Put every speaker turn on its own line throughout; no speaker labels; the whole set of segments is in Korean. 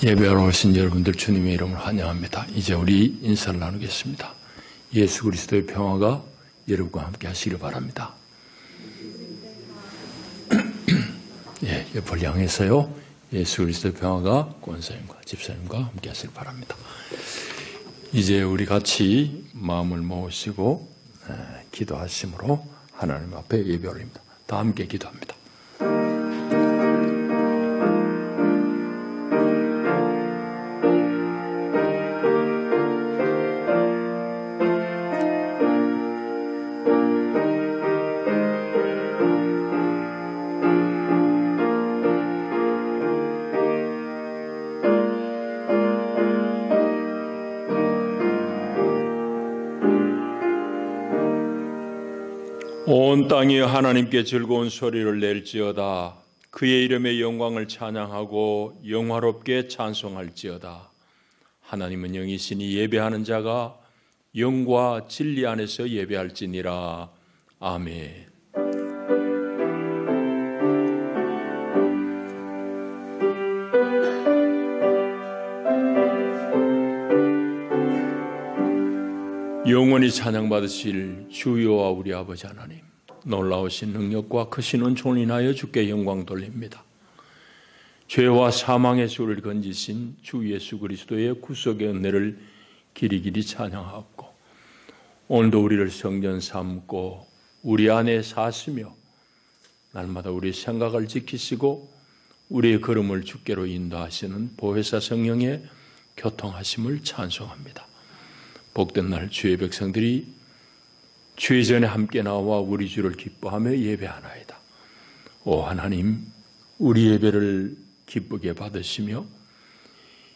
예배하러 오신 여러분들 주님의 이름으로 환영합니다. 이제 우리 인사를 나누겠습니다. 예수 그리스도의 평화가 여러분과 함께 하시길 바랍니다. 옆을 향해서요. 예수 그리스도의 평화가 권사님과 집사님과 함께 하시길 바랍니다. 이제 우리 같이 마음을 모으시고 기도하심으로 하나님 앞에 예배 올립니다. 다 함께 기도합니다. 온 땅이 하나님께 즐거운 소리를 낼지어다. 그의 이름의 영광을 찬양하고 영화롭게 찬송할지어다. 하나님은 영이시니 예배하는 자가 영과 진리 안에서 예배할지니라. 아멘. 영원히 찬양받으실 주여와 우리 아버지 하나님, 놀라우신 능력과 크신 은총을 인하여 주께 영광 돌립니다. 죄와 사망의 수를 건지신 주 예수 그리스도의 구속의 은혜를 길이길이 찬양하고, 오늘도 우리를 성전 삼고 우리 안에 사시며 날마다 우리의 생각을 지키시고 우리의 걸음을 주께로 인도하시는 보혜사 성령의 교통하심을 찬송합니다. 복된 날 주의 백성들이 주의 전에 함께 나와 우리 주를 기뻐하며 예배하나이다. 오 하나님, 우리 예배를 기쁘게 받으시며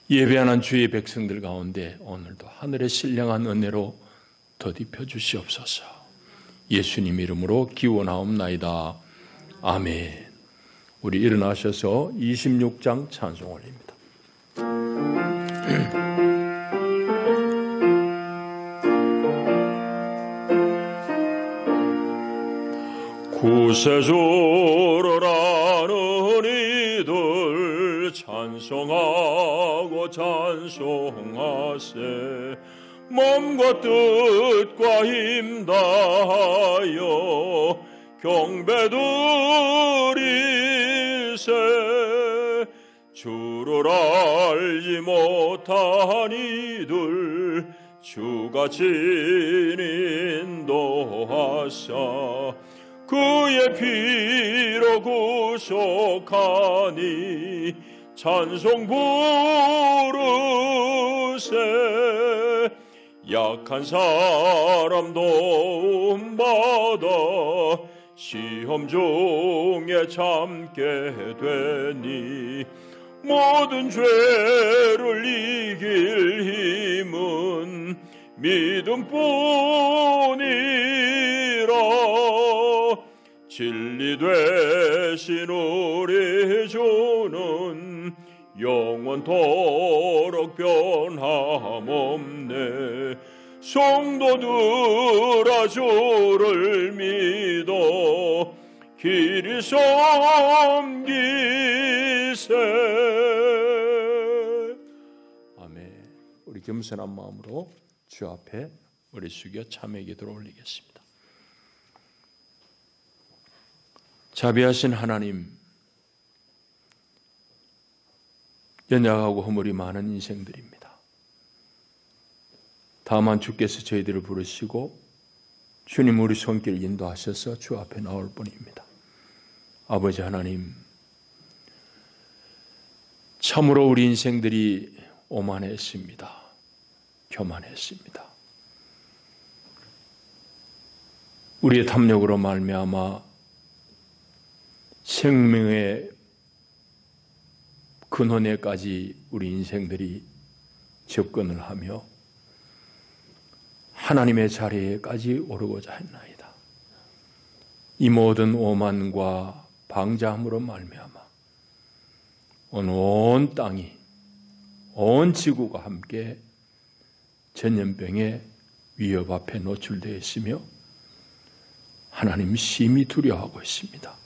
예배하는 주의 백성들 가운데 오늘도 하늘의 신령한 은혜로 덧입혀 주시옵소서. 예수님 이름으로 기원하옵나이다. 아멘. 우리 일어나셔서 26장 찬송 올립니다. 구세주를 아는 이들 찬송하고 찬송하세. 몸과 뜻과 힘 다하여 경배드리세. 주를 알지 못한 이들 주같이 인도하사 그의 피로 구속하니 찬송 부르세. 약한 사람 도움받아 시험 중에 참게 되니 모든 죄를 이길 힘은 믿음뿐이라. 진리 되신 우리 주는 영원토록 변함없네. 성도들아 주를 믿어 길이 섬기세. 아멘. 우리 겸손한 마음으로 주 앞에 우리 숙여 참회 기도를 올리겠습니다. 자비하신 하나님, 연약하고 허물이 많은 인생들입니다. 다만 주께서 저희들을 부르시고 주님 우리 손길 인도하셔서 주 앞에 나올 뿐입니다. 아버지 하나님, 참으로 우리 인생들이 오만했습니다. 교만했습니다. 우리의 탐욕으로 말미암아 생명의 근원에까지 우리 인생들이 접근을 하며 하나님의 자리에까지 오르고자 했나이다. 이 모든 오만과 방자함으로 말미암아 온 땅이, 온 지구가 함께 전염병의 위협 앞에 노출되어 있으며 하나님 심히 두려워하고 있습니다.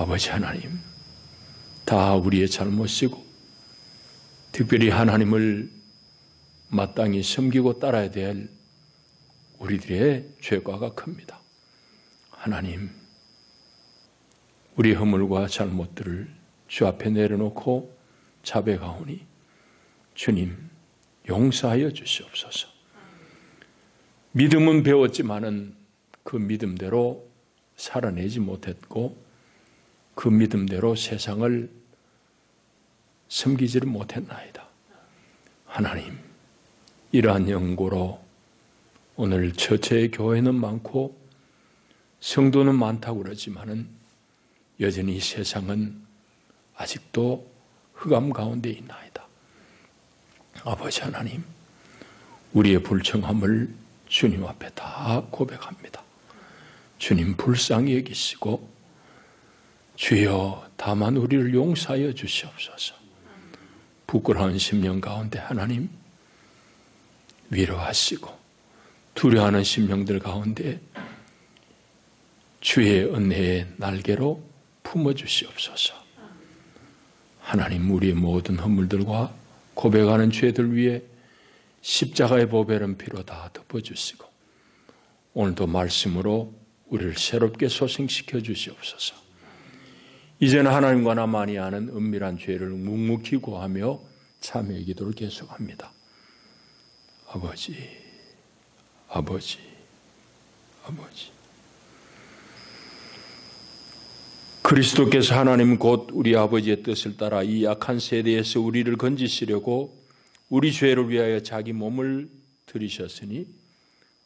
아버지 하나님, 다 우리의 잘못이고 특별히 하나님을 마땅히 섬기고 따라야 될 우리들의 죄과가 큽니다. 하나님, 우리 허물과 잘못들을 주 앞에 내려놓고 자백하오니 주님 용서하여 주시옵소서. 믿음은 배웠지만은 그 믿음대로 살아내지 못했고 그 믿음대로 세상을 섬기지를 못했나이다. 하나님, 이러한 연고로 오늘 처처의 교회는 많고 성도는 많다고 그러지만은 여전히 세상은 아직도 흑암 가운데 있나이다. 아버지 하나님, 우리의 불청함을 주님 앞에 다 고백합니다. 주님 불쌍히 여기시고 주여 다만 우리를 용서하여 주시옵소서. 부끄러운 심령 가운데 하나님 위로하시고 두려워하는 심령들 가운데 주의 은혜의 날개로 품어주시옵소서. 하나님, 우리의 모든 허물들과 고백하는 죄들 위에 십자가의 보배른 피로 다 덮어주시고 오늘도 말씀으로 우리를 새롭게 소생시켜 주시옵소서. 이제는 하나님과 나만이 아는 은밀한 죄를 묵묵히 구하며 참회의 기도를 계속합니다. 아버지, 아버지, 아버지. 그리스도께서 하나님 곧 우리 아버지의 뜻을 따라 이 악한 세대에서 우리를 건지시려고 우리 죄를 위하여 자기 몸을 들이셨으니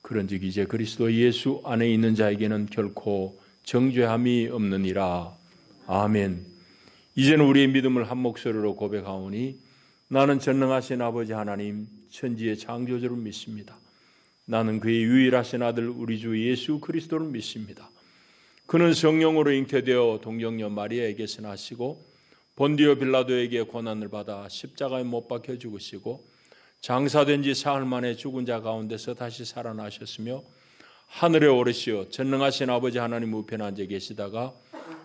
그런즉 이제 그리스도 예수 안에 있는 자에게는 결코 정죄함이 없느니라. 아멘. 이제는 우리의 믿음을 한 목소리로 고백하오니 나는 전능하신 아버지 하나님 천지의 창조주를 믿습니다. 나는 그의 유일하신 아들 우리 주 예수 그리스도를 믿습니다. 그는 성령으로 잉태되어 동정녀 마리아에게서 나시고 본디오 빌라도에게 고난을 받아 십자가에 못 박혀 죽으시고 장사된 지 사흘 만에 죽은 자 가운데서 다시 살아나셨으며 하늘에 오르시어 전능하신 아버지 하나님 우편에 앉아 계시다가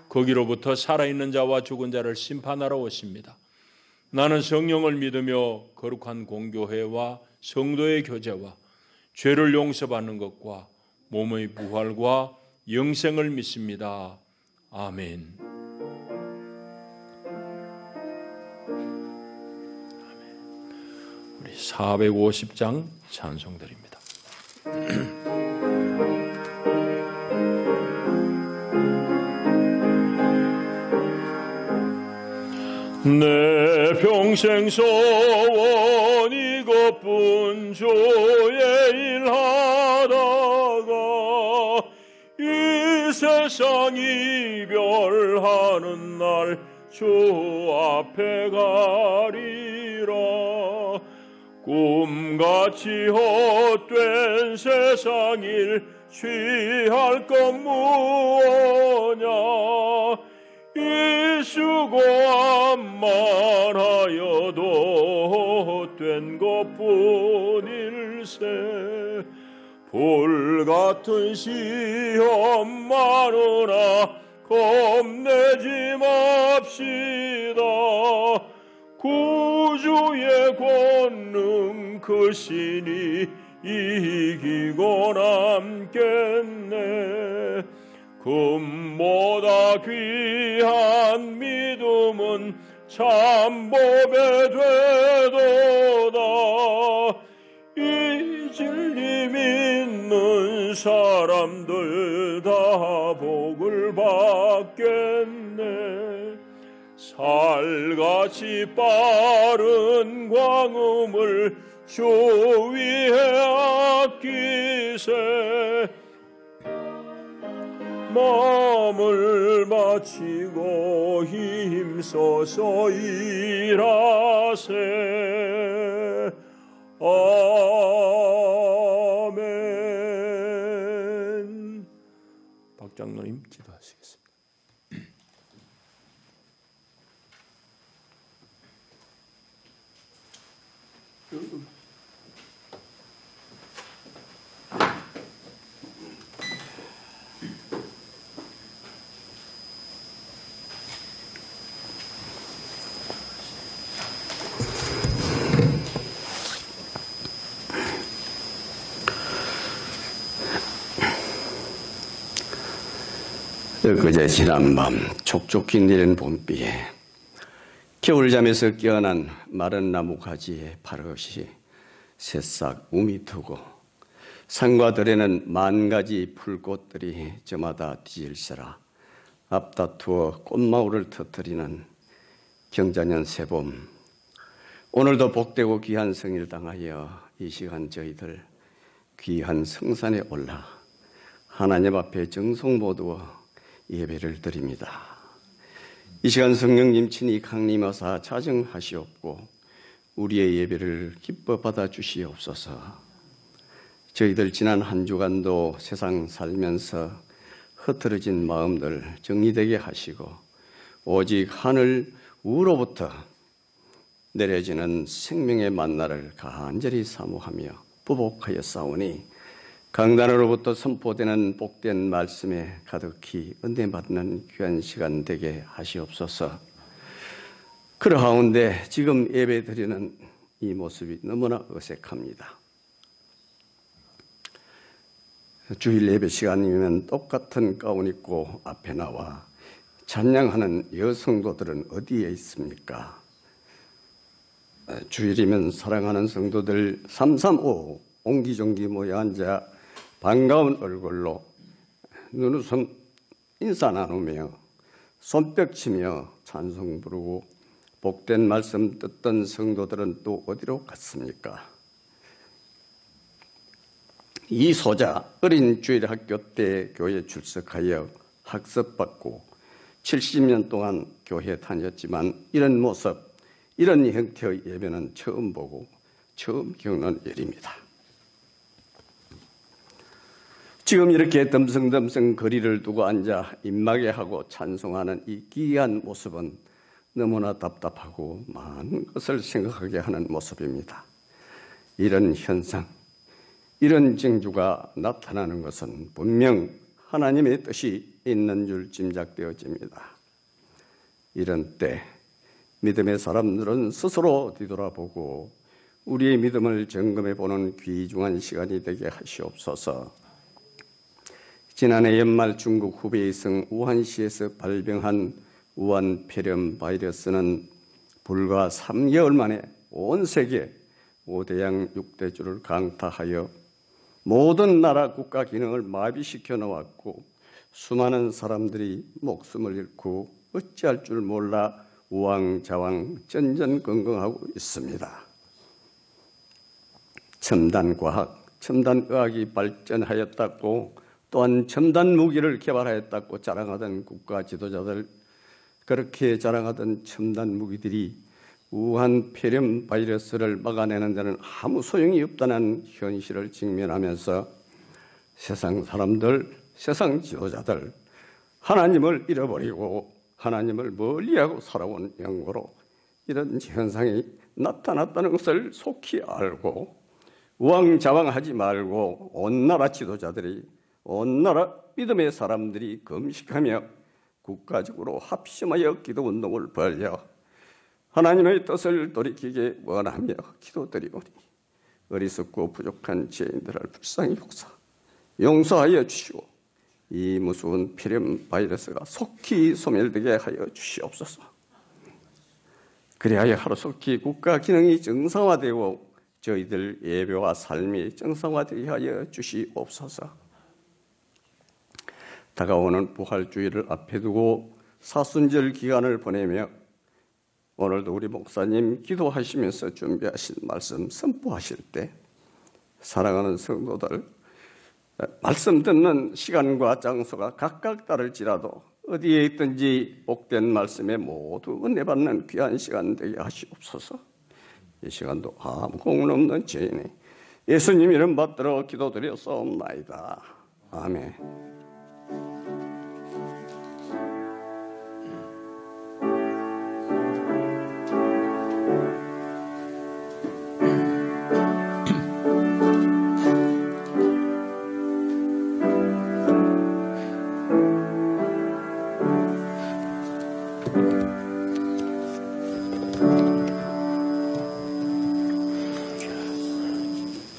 거기로부터 살아있는 자와 죽은 자를 심판하러 오십니다. 나는 성령을 믿으며 거룩한 공교회와 성도의 교제와 죄를 용서받는 것과 몸의 부활과 영생을 믿습니다. 아멘. 우리 450장 찬송드립니다. 내 평생 소원 이것뿐 주의 일하다가 이 세상 이별하는 날 주 앞에 가리라. 꿈같이 헛된 세상 일 취할 것 무엇냐. 이 수고함만 하여도 된 것뿐일세. 불같은 시험 많으나 겁내지 맙시다. 구주의 권능 크시니 이기고 남겠네. 금보다 귀한 믿음은 참법에 되도다. 이 진리 믿는 사람들 다 복을 받겠네. 살같이 빠른 광음을 주 위에 아끼세. 마음을 바치고 힘써서 일하세. 아멘. 박 장로님 기도하시겠습니다.
그제 지난밤 촉촉히 내린 봄비에 겨울잠에서 깨어난 마른 나무 가지에 파릇이 새싹 움이 트고 산과 들에는 만가지 풀꽃들이 저마다 뒤질세라 앞다투어 꽃마을을 터뜨리는 경자년 새봄. 오늘도 복되고 귀한 성일 당하여 이 시간 저희들 귀한 성산에 올라 하나님 앞에 정성 모두어 예배를 드립니다. 이 시간 성령님 친히 강림하사 자정하시옵고 우리의 예배를 기뻐 받아주시옵소서. 저희들 지난 한 주간도 세상 살면서 흐트러진 마음들 정리되게 하시고 오직 하늘 우로부터 내려지는 생명의 만나를 간절히 사모하며 부복하여 싸우니 강단으로부터 선포되는 복된 말씀에 가득히 은혜받는 귀한 시간 되게 하시옵소서. 그러하운데 지금 예배드리는 이 모습이 너무나 어색합니다. 주일 예배 시간이면 똑같은 가운 입고 앞에 나와 찬양하는 여성도들은 어디에 있습니까? 주일이면 사랑하는 성도들 335 옹기종기 모여 앉아 반가운 얼굴로 눈웃음 인사 나누며 손뼉치며 찬송 부르고 복된 말씀 듣던 성도들은 또 어디로 갔습니까? 이 소자 어린 주일학교 때 교회 출석하여 학습받고 70년 동안 교회 다녔지만 이런 모습, 이런 형태의 예배는 처음 보고 처음 겪는 일입니다. 지금 이렇게 덤성덤성 거리를 두고 앉아 입마개 하고 찬송하는 이 기이한 모습은 너무나 답답하고 많은 것을 생각하게 하는 모습입니다. 이런 현상, 이런 징조가 나타나는 것은 분명 하나님의 뜻이 있는 줄 짐작되어집니다. 이런 때 믿음의 사람들은 스스로 뒤돌아보고 우리의 믿음을 점검해보는 귀중한 시간이 되게 하시옵소서. 지난해 연말 중국 후베이 성 우한시에서 발병한 우한 폐렴 바이러스는 불과 3개월 만에 온 세계 5대양 6대주를 강타하여 모든 나라 국가 기능을 마비시켜 놓았고 수많은 사람들이 목숨을 잃고 어찌할 줄 몰라 우왕좌왕 전전긍긍하고 있습니다. 첨단 과학, 첨단 의학이 발전하였다고 또한 첨단 무기를 개발하였다고 자랑하던 국가 지도자들, 그렇게 자랑하던 첨단 무기들이 우한 폐렴 바이러스를 막아내는 데는 아무 소용이 없다는 현실을 직면하면서 세상 사람들, 세상 지도자들, 하나님을 잃어버리고 하나님을 멀리하고 살아온 영고로 이런 현상이 나타났다는 것을 속히 알고 우왕좌왕하지 말고 온 나라 지도자들이, 온 나라 믿음의 사람들이 금식하며 국가적으로 합심하여 기도운동을 벌여 하나님의 뜻을 돌이키게 원하며 기도드리오니 어리석고 부족한 죄인들을 불쌍히 용서하여 주시고 이 무서운 폐렴 바이러스가 속히 소멸되게 하여 주시옵소서. 그리하여 하루속히 국가 기능이 정상화되고 저희들 예배와 삶이 정상화되게 하여 주시옵소서. 다가오는 부활주의를 앞에 두고 사순절 기간을 보내며 오늘도 우리 목사님 기도하시면서 준비하신 말씀 선포하실 때 사랑하는 성도들, 말씀 듣는 시간과 장소가 각각 다를지라도 어디에 있든지 복된 말씀에 모두 은혜 받는 귀한 시간 되게 하시옵소서. 이 시간도 아무 공은 없는 죄인이 예수님 이름 받들어 기도드렸사옵나이다. 아멘.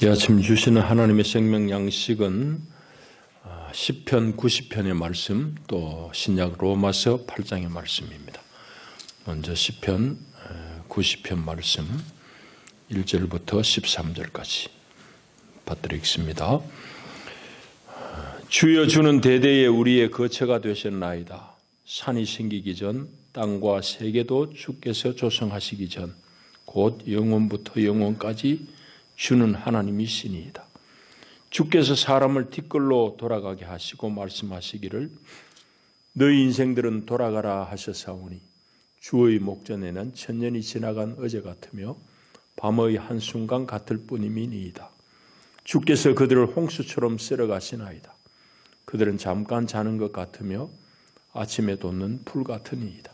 이 아침 주시는 하나님의 생명 양식은 10편, 90편의 말씀, 또 신약 로마서 8장의 말씀입니다. 먼저 10편, 90편 말씀 1절부터 13절까지 받들어 읽습니다. 주여, 주는 대대에 우리의 거처가 되셨나이다. 산이 생기기 전 땅과 세계도 주께서 조성하시기 전 곧 영원부터 영원까지 주는 하나님이시니이다. 주께서 사람을 뒷걸로 돌아가게 하시고 말씀하시기를 너희 인생들은 돌아가라 하셨사오니 주의 목전에는 천년이 지나간 어제 같으며 밤의 한순간 같을 뿐이니이다. 주께서 그들을 홍수처럼 쓸어가시나이다. 그들은 잠깐 자는 것 같으며 아침에 돋는 풀 같으니이다.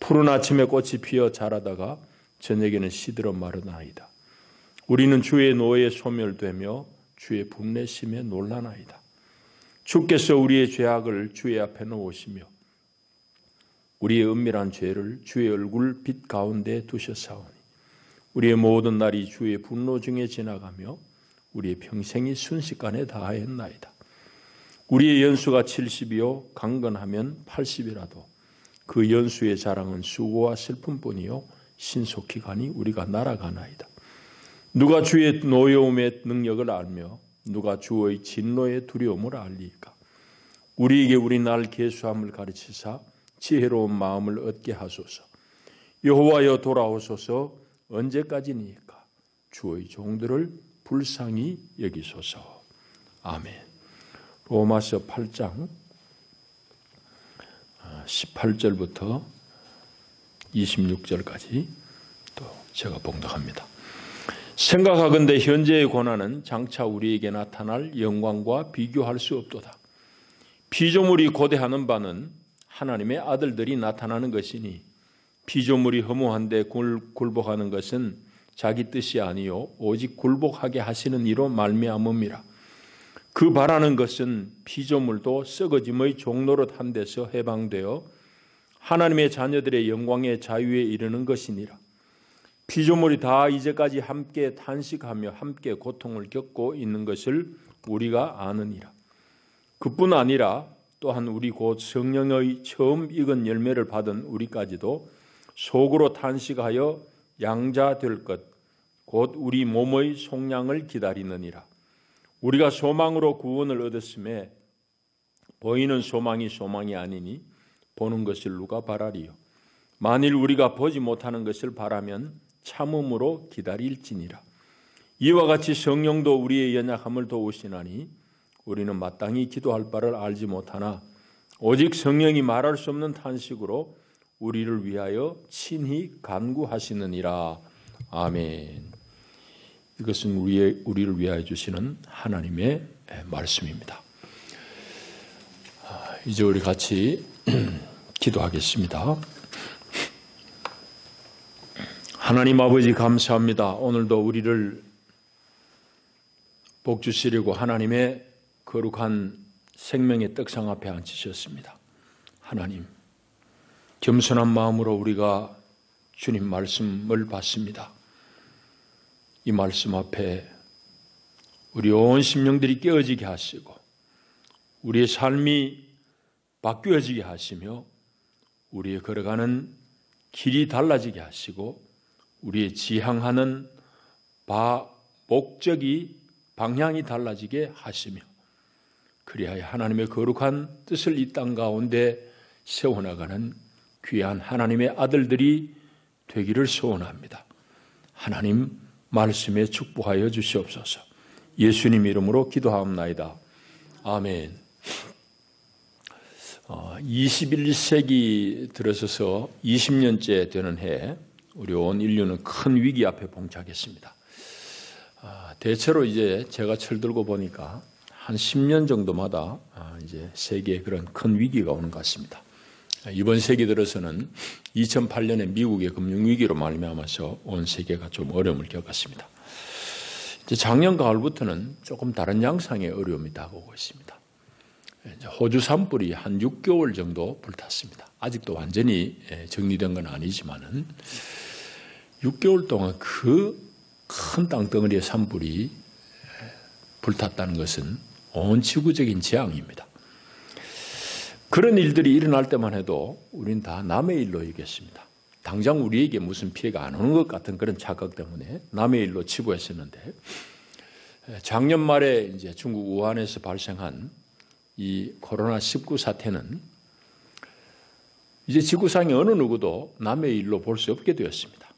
푸른 아침에 꽃이 피어 자라다가 저녁에는 시들어 마르나이다. 우리는 주의 노에 소멸되며 주의 분내심에 놀라나이다. 주께서 우리의 죄악을 주의 앞에 놓으시며 우리의 은밀한 죄를 주의 얼굴 빛 가운데 두셨사오니 우리의 모든 날이 주의 분노 중에 지나가며 우리의 평생이 순식간에 다하였나이다. 우리의 연수가 70이요 강건하면 80이라도 그 연수의 자랑은 수고와 슬픔뿐이요 신속히 가니 우리가 날아가나이다. 누가 주의 노여움의 능력을 알며 누가 주의 진노의 두려움을 알리까? 우리에게 우리 날 계수함을 가르치사 지혜로운 마음을 얻게 하소서. 여호와여 돌아오소서. 언제까지니까? 주의 종들을 불쌍히 여기소서. 아멘. 로마서 8장 18절부터 26절까지 또 제가 봉독합니다. 생각하건대 현재의 고난은 장차 우리에게 나타날 영광과 비교할 수 없도다. 피조물이 고대하는 바는 하나님의 아들들이 나타나는 것이니 피조물이 허무한데 굴복하는 것은 자기 뜻이 아니요 오직 굴복하게 하시는 이로 말미암음이라. 그 바라는 것은 피조물도 썩어짐의 종노릇 한 데서 해방되어 하나님의 자녀들의 영광의 자유에 이르는 것이니라. 피조물이 다 이제까지 함께 탄식하며 함께 고통을 겪고 있는 것을 우리가 아느니라. 그뿐 아니라 또한 우리 곧 성령의 처음 익은 열매를 받은 우리까지도 속으로 탄식하여 양자 될 것 곧 우리 몸의 속량을 기다리느니라. 우리가 소망으로 구원을 얻었음에 보이는 소망이 소망이 아니니 보는 것을 누가 바라리요. 만일 우리가 보지 못하는 것을 바라면 참음으로 기다릴지니라. 이와 같이 성령도 우리의 연약함을 도우시나니 우리는 마땅히 기도할 바를 알지 못하나 오직 성령이 말할 수 없는 탄식으로 우리를 위하여 친히 간구하시느니라. 아멘. 이것은 우리를 위하여 주시는 하나님의 말씀입니다. 이제 우리 같이 기도하겠습니다. 하나님 아버지 감사합니다. 오늘도 우리를 복 주시려고 하나님의 거룩한 생명의 떡상 앞에 앉히셨습니다. 하나님, 겸손한 마음으로 우리가 주님 말씀을 받습니다. 이 말씀 앞에 우리 온 심령들이 깨어지게 하시고 우리의 삶이 바뀌어지게 하시며 우리의 걸어가는 길이 달라지게 하시고 우리의 지향하는 목적이 방향이 달라지게 하시며 그리하여 하나님의 거룩한 뜻을 이 땅 가운데 세워나가는 귀한 하나님의 아들들이 되기를 소원합니다. 하나님 말씀에 축복하여 주시옵소서. 예수님 이름으로 기도하옵나이다. 아멘. 21세기 들어서서 20년째 되는 해 우리 온 인류는 큰 위기 앞에 봉착했습니다. 대체로 이제 제가 철들고 보니까 한 10년 정도마다 이제 세계에 그런 큰 위기가 오는 것 같습니다. 이번 세기 들어서는 2008년에 미국의 금융위기로 말미암아서 온 세계가 좀 어려움을 겪었습니다. 이제 작년 가을부터는 조금 다른 양상의 어려움이 다가오고 있습니다. 호주 산불이 한 6개월 정도 불탔습니다. 아직도 완전히 정리된 건 아니지만은 6개월 동안 그 큰 땅덩어리의 산불이 불탔다는 것은 온 지구적인 재앙입니다. 그런 일들이 일어날 때만 해도 우리는 다 남의 일로 여겼습니다. 당장 우리에게 무슨 피해가 안 오는 것 같은 그런 착각 때문에 남의 일로 치부했었는데, 작년 말에 이제 중국 우한에서 발생한 이 코로나19 사태는 이제 지구상의 어느 누구도 남의 일로 볼 수 없게 되었습니다.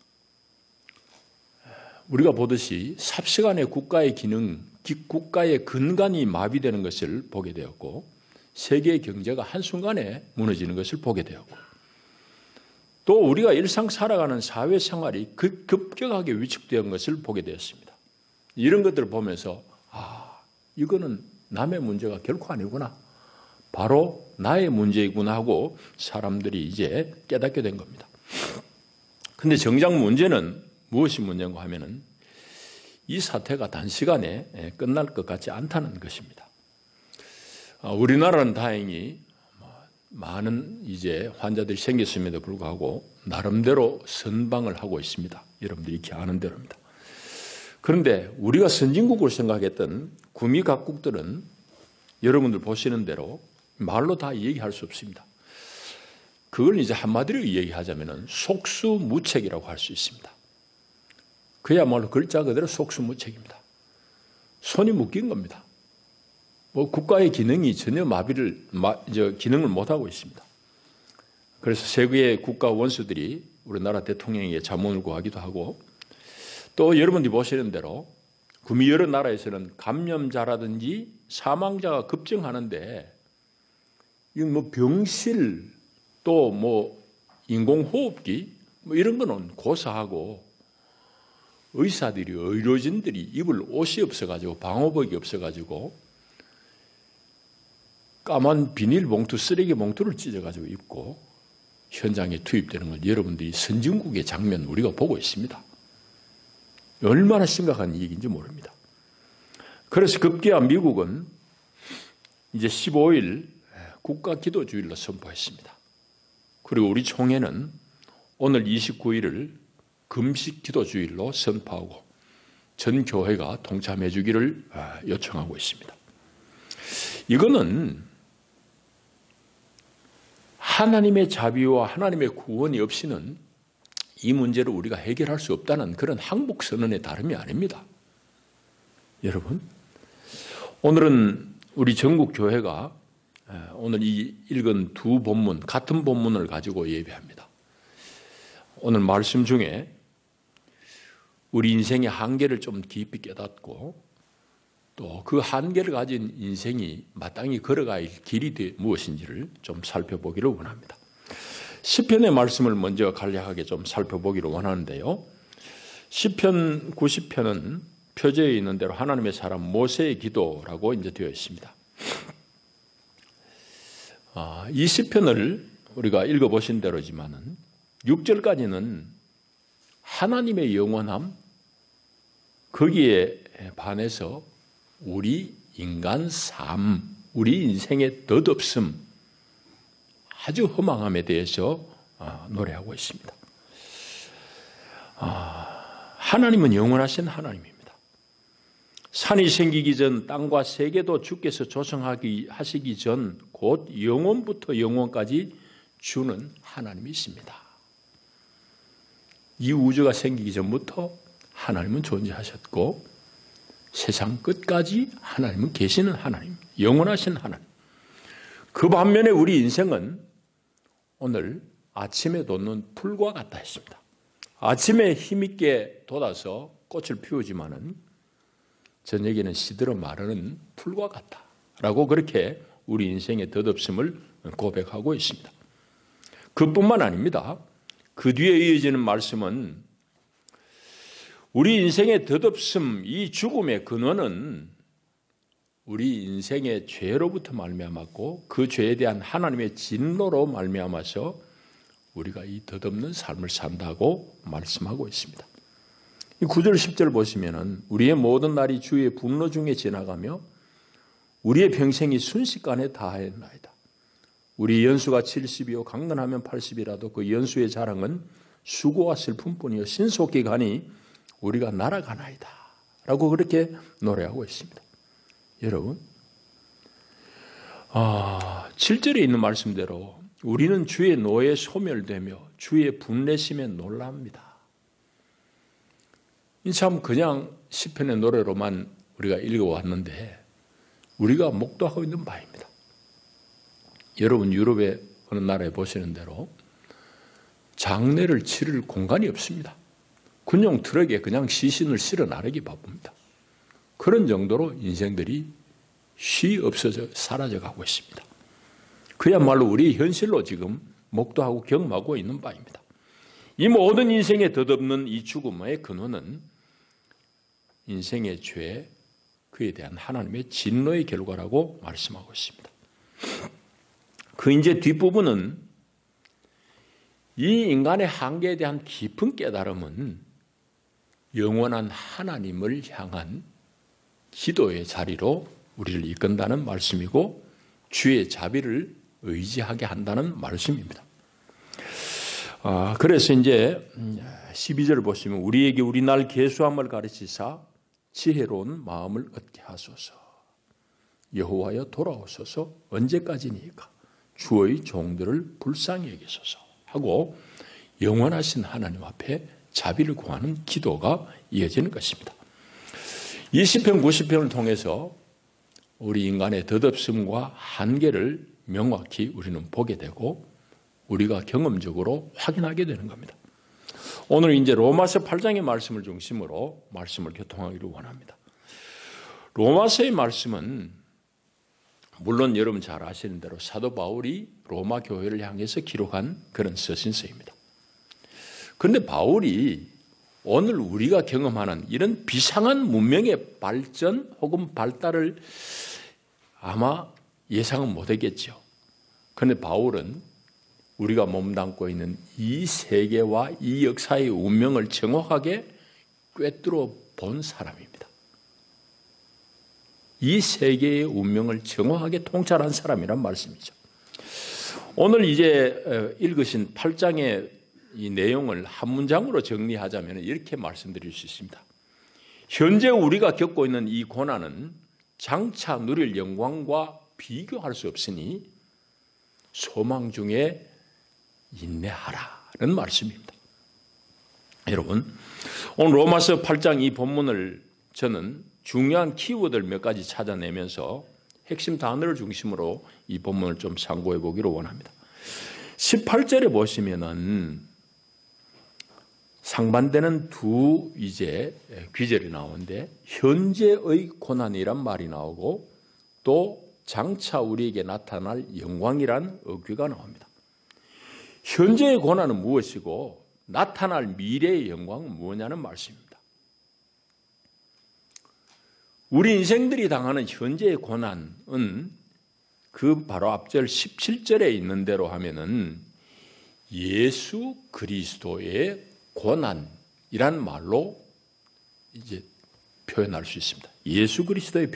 우리가 보듯이 삽시간에 국가의 기능, 국가의 근간이 마비되는 것을 보게 되었고, 세계의 경제가 한순간에 무너지는 것을 보게 되었고, 또 우리가 일상 살아가는 사회생활이 급격하게 위축된 것을 보게 되었습니다. 이런 것들을 보면서 이거는 남의 문제가 결코 아니구나, 바로 나의 문제이구나 하고 사람들이 이제 깨닫게 된 겁니다. 그런데 정작 문제는 무엇이 문제인가 하면은 이 사태가 단시간에 끝날 것 같지 않다는 것입니다. 우리나라는 다행히 많은 이제 환자들이 생겼음에도 불구하고 나름대로 선방을 하고 있습니다. 여러분들이 이렇게 아는 대로입니다. 그런데 우리가 선진국으로 생각했던 구미 각국들은 여러분들 보시는 대로 말로 다 얘기할 수 없습니다. 그걸 이제 한마디로 얘기하자면 속수무책이라고 할 수 있습니다. 그야말로 글자 그대로 속수무책입니다. 손이 묶인 겁니다. 국가의 기능이 전혀 기능을 못하고 있습니다. 그래서 세계의 국가 원수들이 우리나라 대통령에게 자문을 구하기도 하고, 또 여러분들이 보시는 대로 구미 여러 나라에서는 감염자라든지 사망자가 급증하는데, 이건 병실 또 인공호흡기 이런 거는 고사하고, 의사들이 의료진들이 입을 옷이 없어가지고 방호복이 없어가지고 까만 비닐봉투, 쓰레기 봉투를 찢어가지고 입고 현장에 투입되는 걸 여러분들이 선진국의 장면 우리가 보고 있습니다. 얼마나 심각한 얘기인지 모릅니다. 그래서 급기야 미국은 이제 15일 국가기도주일로 선포했습니다. 그리고 우리 총회는 오늘 29일을 금식기도주일로 선포하고 전 교회가 동참해 주기를 요청하고 있습니다. 이거는 하나님의 자비와 하나님의 구원이 없이는 이 문제를 우리가 해결할 수 없다는 그런 항복선언의 다름이 아닙니다. 여러분, 오늘은 우리 전국 교회가 오늘 이 읽은 두 본문, 같은 본문을 가지고 예배합니다. 오늘 말씀 중에 우리 인생의 한계를 좀 깊이 깨닫고, 또 그 한계를 가진 인생이 마땅히 걸어갈 길이 무엇인지를 좀 살펴보기를 원합니다. 시편의 말씀을 먼저 간략하게 좀 살펴보기를 원하는데요. 시편 90편은 표제에 있는 대로 하나님의 사람 모세의 기도라고 이제 되어 있습니다. 이 시편을 우리가 읽어보신 대로지만은 6절까지는 하나님의 영원함, 거기에 반해서 우리 인간 삶, 우리 인생의 덧없음, 아주 허망함에 대해서 노래하고 있습니다. 하나님은 영원하신 하나님입니다. 산이 생기기 전 땅과 세계도 주께서 조성하시기 전 곧 영원부터 영원까지 주는 하나님이십니다. 이 우주가 생기기 전부터 하나님은 존재하셨고 세상 끝까지 하나님은 계시는 하나님, 영원하신 하나님. 그 반면에 우리 인생은 오늘 아침에 돋는 풀과 같다 했습니다. 아침에 힘있게 돋아서 꽃을 피우지만은 저녁에는 시들어 마르는 풀과 같다라고 그렇게 우리 인생의 덧없음을 고백하고 있습니다. 그뿐만 아닙니다. 그 뒤에 이어지는 말씀은 우리 인생의 덧없음, 이 죽음의 근원은 우리 인생의 죄로부터 말미암았고 그 죄에 대한 하나님의 진노로 말미암아서 우리가 이 덧없는 삶을 산다고 말씀하고 있습니다. 이 9절 10절 보시면은 우리의 모든 날이 주의 분노 중에 지나가며 우리의 평생이 순식간에 다하였나이다. 우리 연수가 70이요 강건하면 80이라도 그 연수의 자랑은 수고와 슬픔뿐이요 신속히 가니 우리가 날아가나이다 라고 그렇게 노래하고 있습니다. 여러분, 7절에 있는 말씀대로 우리는 주의 노에 소멸되며 주의 분내심에 놀랍니다. 이 참 그냥 시편의 노래로만 우리가 읽어왔는데 우리가 목도하고 있는 바입니다. 여러분 유럽의 어느 나라에 보시는 대로 장례를 치를 공간이 없습니다. 군용 트럭에 그냥 시신을 실어 나르기 바쁩니다. 그런 정도로 인생들이 쉬 없어져 사라져가고 있습니다. 그야말로 우리 현실로 지금 목도하고 경험하고 있는 바입니다. 이 모든 인생에 덧없는 이 죽음의 근원은 인생의 죄, 그에 대한 하나님의 진노의 결과라고 말씀하고 있습니다. 그 이제 뒷부분은 이 인간의 한계에 대한 깊은 깨달음은 영원한 하나님을 향한 기도의 자리로 우리를 이끈다는 말씀이고 주의 자비를 의지하게 한다는 말씀입니다. 그래서 이제 12절을 보시면 우리에게 우리 날 계수함을 가르치사 지혜로운 마음을 얻게 하소서. 여호와여 돌아오소서. 언제까지니까 주의 종들을 불쌍히 여기소서 하고 영원하신 하나님 앞에 자비를 구하는 기도가 이어지는 것입니다. 이 시편 90편을 통해서 우리 인간의 덧없음과 한계를 명확히 우리는 보게 되고 우리가 경험적으로 확인하게 되는 겁니다. 오늘 이제 로마서 8장의 말씀을 중심으로 말씀을 교통하기를 원합니다. 로마서의 말씀은 물론 여러분 잘 아시는 대로 사도 바울이 로마 교회를 향해서 기록한 그런 서신서입니다. 그런데 바울이 오늘 우리가 경험하는 이런 비상한 문명의 발전 혹은 발달을 아마 예상은 못했겠죠. 그런데 바울은 우리가 몸담고 있는 이 세계와 이 역사의 운명을 정확하게 꿰뚫어 본 사람입니다. 이 세계의 운명을 정확하게 통찰한 사람이란 말씀이죠. 오늘 이제 읽으신 8장의 이 내용을 한 문장으로 정리하자면 이렇게 말씀드릴 수 있습니다. 현재 우리가 겪고 있는 이 고난은 장차 누릴 영광과 비교할 수 없으니 소망 중에 인내하라는 말씀입니다. 여러분, 오늘 로마서 8장 이 본문을 저는 중요한 키워드를 몇 가지 찾아내면서 핵심 단어를 중심으로 이 본문을 좀 참고해 보기를 원합니다. 18절에 보시면은 상반되는 두 이제 귀절이 나오는데 현재의 고난이란 말이 나오고 또 장차 우리에게 나타날 영광이란 어귀가 나옵니다. 현재의 고난은 무엇이고 나타날 미래의 영광은 무엇냐는 말씀입니다. 우리 인생들이 당하는 현재의 고난은 그 바로 앞절 17절에 있는 대로 하면은 예수 그리스도의 고난이란 말로 이제 표현할 수 있습니다. 예수 그리스도의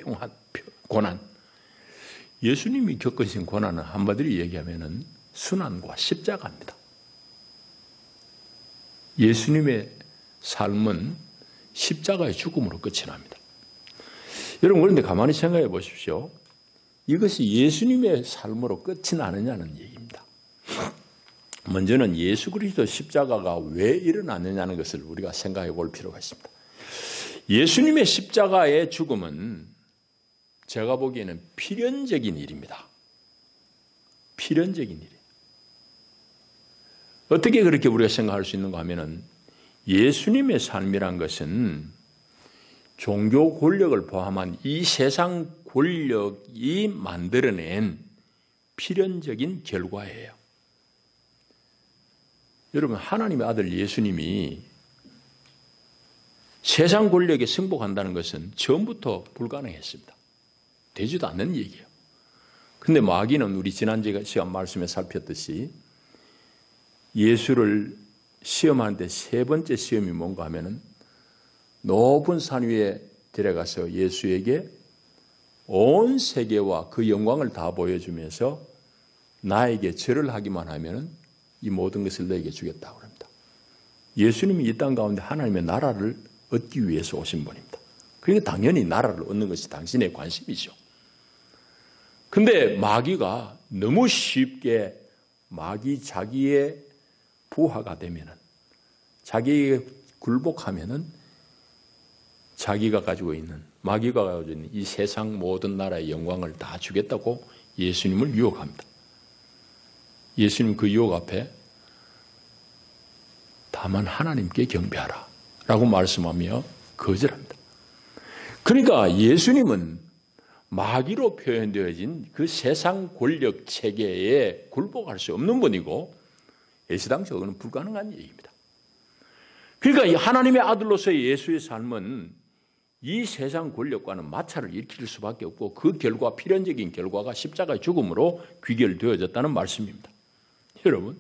고난. 예수님이 겪으신 고난은 한마디로 얘기하면은 순환과 십자가입니다. 예수님의 삶은 십자가의 죽음으로 끝이 납니다. 여러분 그런데 가만히 생각해 보십시오. 이것이 예수님의 삶으로 끝이 나느냐는 얘기입니다. 먼저는 예수 그리스도 십자가가 왜 일어났느냐는 것을 우리가 생각해 볼 필요가 있습니다. 예수님의 십자가의 죽음은 제가 보기에는 필연적인 일입니다. 필연적인 일이에요. 어떻게 그렇게 우리가 생각할 수 있는가 하면은 예수님의 삶이란 것은 종교 권력을 포함한 이 세상 권력이 만들어낸 필연적인 결과예요. 여러분 하나님의 아들 예수님이 세상 권력에 승복한다는 것은 처음부터 불가능했습니다. 되지도 않는 얘기예요. 그런데 마귀는 우리 지난 시간 말씀에 살폈듯이 예수를 시험하는데 세 번째 시험이 뭔가 하면은 높은 산 위에 데려가서 예수에게 온 세계와 그 영광을 다 보여주면서 나에게 절을 하기만 하면은 이 모든 것을 너에게 주겠다고 합니다. 예수님이 이 땅 가운데 하나님의 나라를 얻기 위해서 오신 분입니다. 그러니까 당연히 나라를 얻는 것이 당신의 관심이죠. 근데 마귀가 너무 쉽게 자기의 부하가 되면은, 자기에게 굴복하면은 자기가 가지고 있는, 마귀가 가지고 있는 이 세상 모든 나라의 영광을 다 주겠다고 예수님을 유혹합니다. 예수님 그 유혹 앞에 다만 하나님께 경배하라 라고 말씀하며 거절합니다. 그러니까 예수님은 마귀로 표현되어진 그 세상 권력 체계에 굴복할 수 없는 분이고 애시당초는 불가능한 얘기입니다. 그러니까 이 하나님의 아들로서의 예수의 삶은 이 세상 권력과는 마찰을 일으킬 수밖에 없고 그 결과, 필연적인 결과가 십자가의 죽음으로 귀결되어졌다는 말씀입니다. 여러분,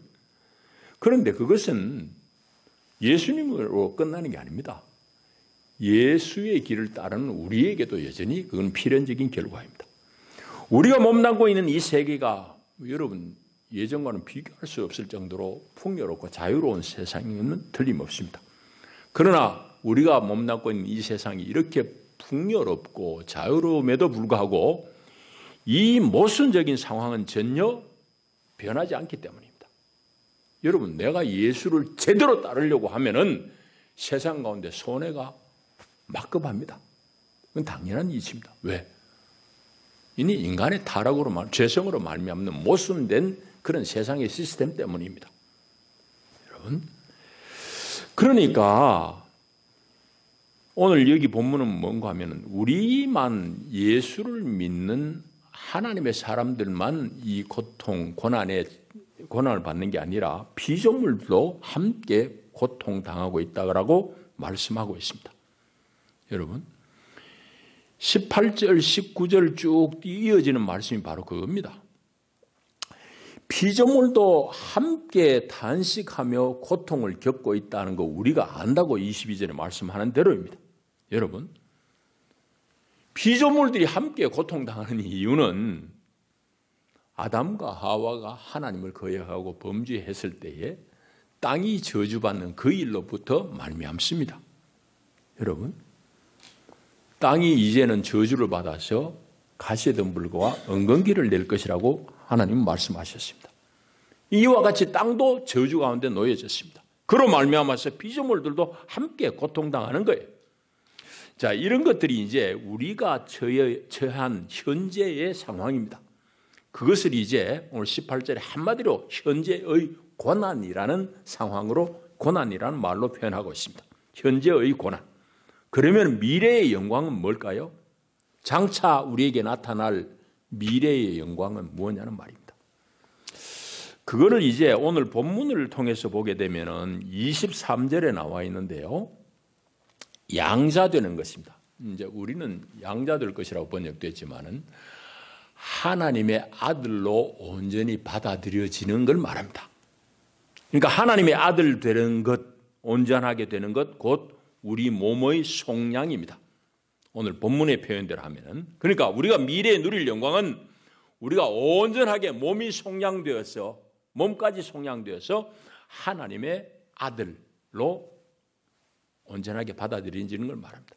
그런데 그것은 예수님으로 끝나는 게 아닙니다. 예수의 길을 따르는 우리에게도 여전히 그건 필연적인 결과입니다. 우리가 몸담고 있는 이 세계가 여러분 예전과는 비교할 수 없을 정도로 풍요롭고 자유로운 세상은 틀림없습니다. 그러나 우리가 몸담고 있는 이 세상이 이렇게 풍요롭고 자유로움에도 불구하고 이 모순적인 상황은 전혀 변하지 않기 때문입니다. 여러분, 내가 예수를 제대로 따르려고 하면은 세상 가운데 손해가 막급합니다. 그건 당연한 이치입니다. 왜? 이니 인간의 타락으로, 죄성으로 말미암는 모순된 그런 세상의 시스템 때문입니다. 여러분, 그러니까 오늘 여기 본문은 뭔가 하면은 우리만 예수를 믿는 하나님의 사람들만 이 고통, 고난을 받는 게 아니라 피조물도 함께 고통당하고 있다고 말씀하고 있습니다. 여러분, 18절, 19절 쭉 이어지는 말씀이 바로 그겁니다. 피조물도 함께 탄식하며 고통을 겪고 있다는 거 우리가 안다고 22절에 말씀하는 대로입니다. 여러분, 피조물들이 함께 고통당하는 이유는 아담과 하와가 하나님을 거역하고 범죄했을 때에 땅이 저주받는 그 일로부터 말미암습니다. 여러분, 땅이 이제는 저주를 받아서 가시덤불과 엉겅퀴를 낼 것이라고 하나님은 말씀하셨습니다. 이와 같이 땅도 저주 가운데 놓여졌습니다. 그로 말미암아서 피조물들도 함께 고통당하는 거예요. 자, 이런 것들이 이제 우리가 처한 현재의 상황입니다. 그것을 이제 오늘 18절에 한마디로 현재의 고난이라는 상황으로, 고난이라는 말로 표현하고 있습니다. 현재의 고난. 그러면 미래의 영광은 뭘까요? 장차 우리에게 나타날 미래의 영광은 무엇냐는 말입니다. 그거를 이제 오늘 본문을 통해서 보게 되면은 23절에 나와 있는데요. 양자되는 것입니다. 이제 우리는 양자될 것이라고 번역됐지만은 하나님의 아들로 온전히 받아들여지는 걸 말합니다. 그러니까 하나님의 아들 되는 것, 온전하게 되는 것, 곧 우리 몸의 속량입니다. 오늘 본문의 표현대로 하면은, 그러니까 우리가 미래에 누릴 영광은 우리가 온전하게 몸이 속량되어서, 몸까지 속량되어서 하나님의 아들로 온전하게 받아들여지는 걸 말합니다.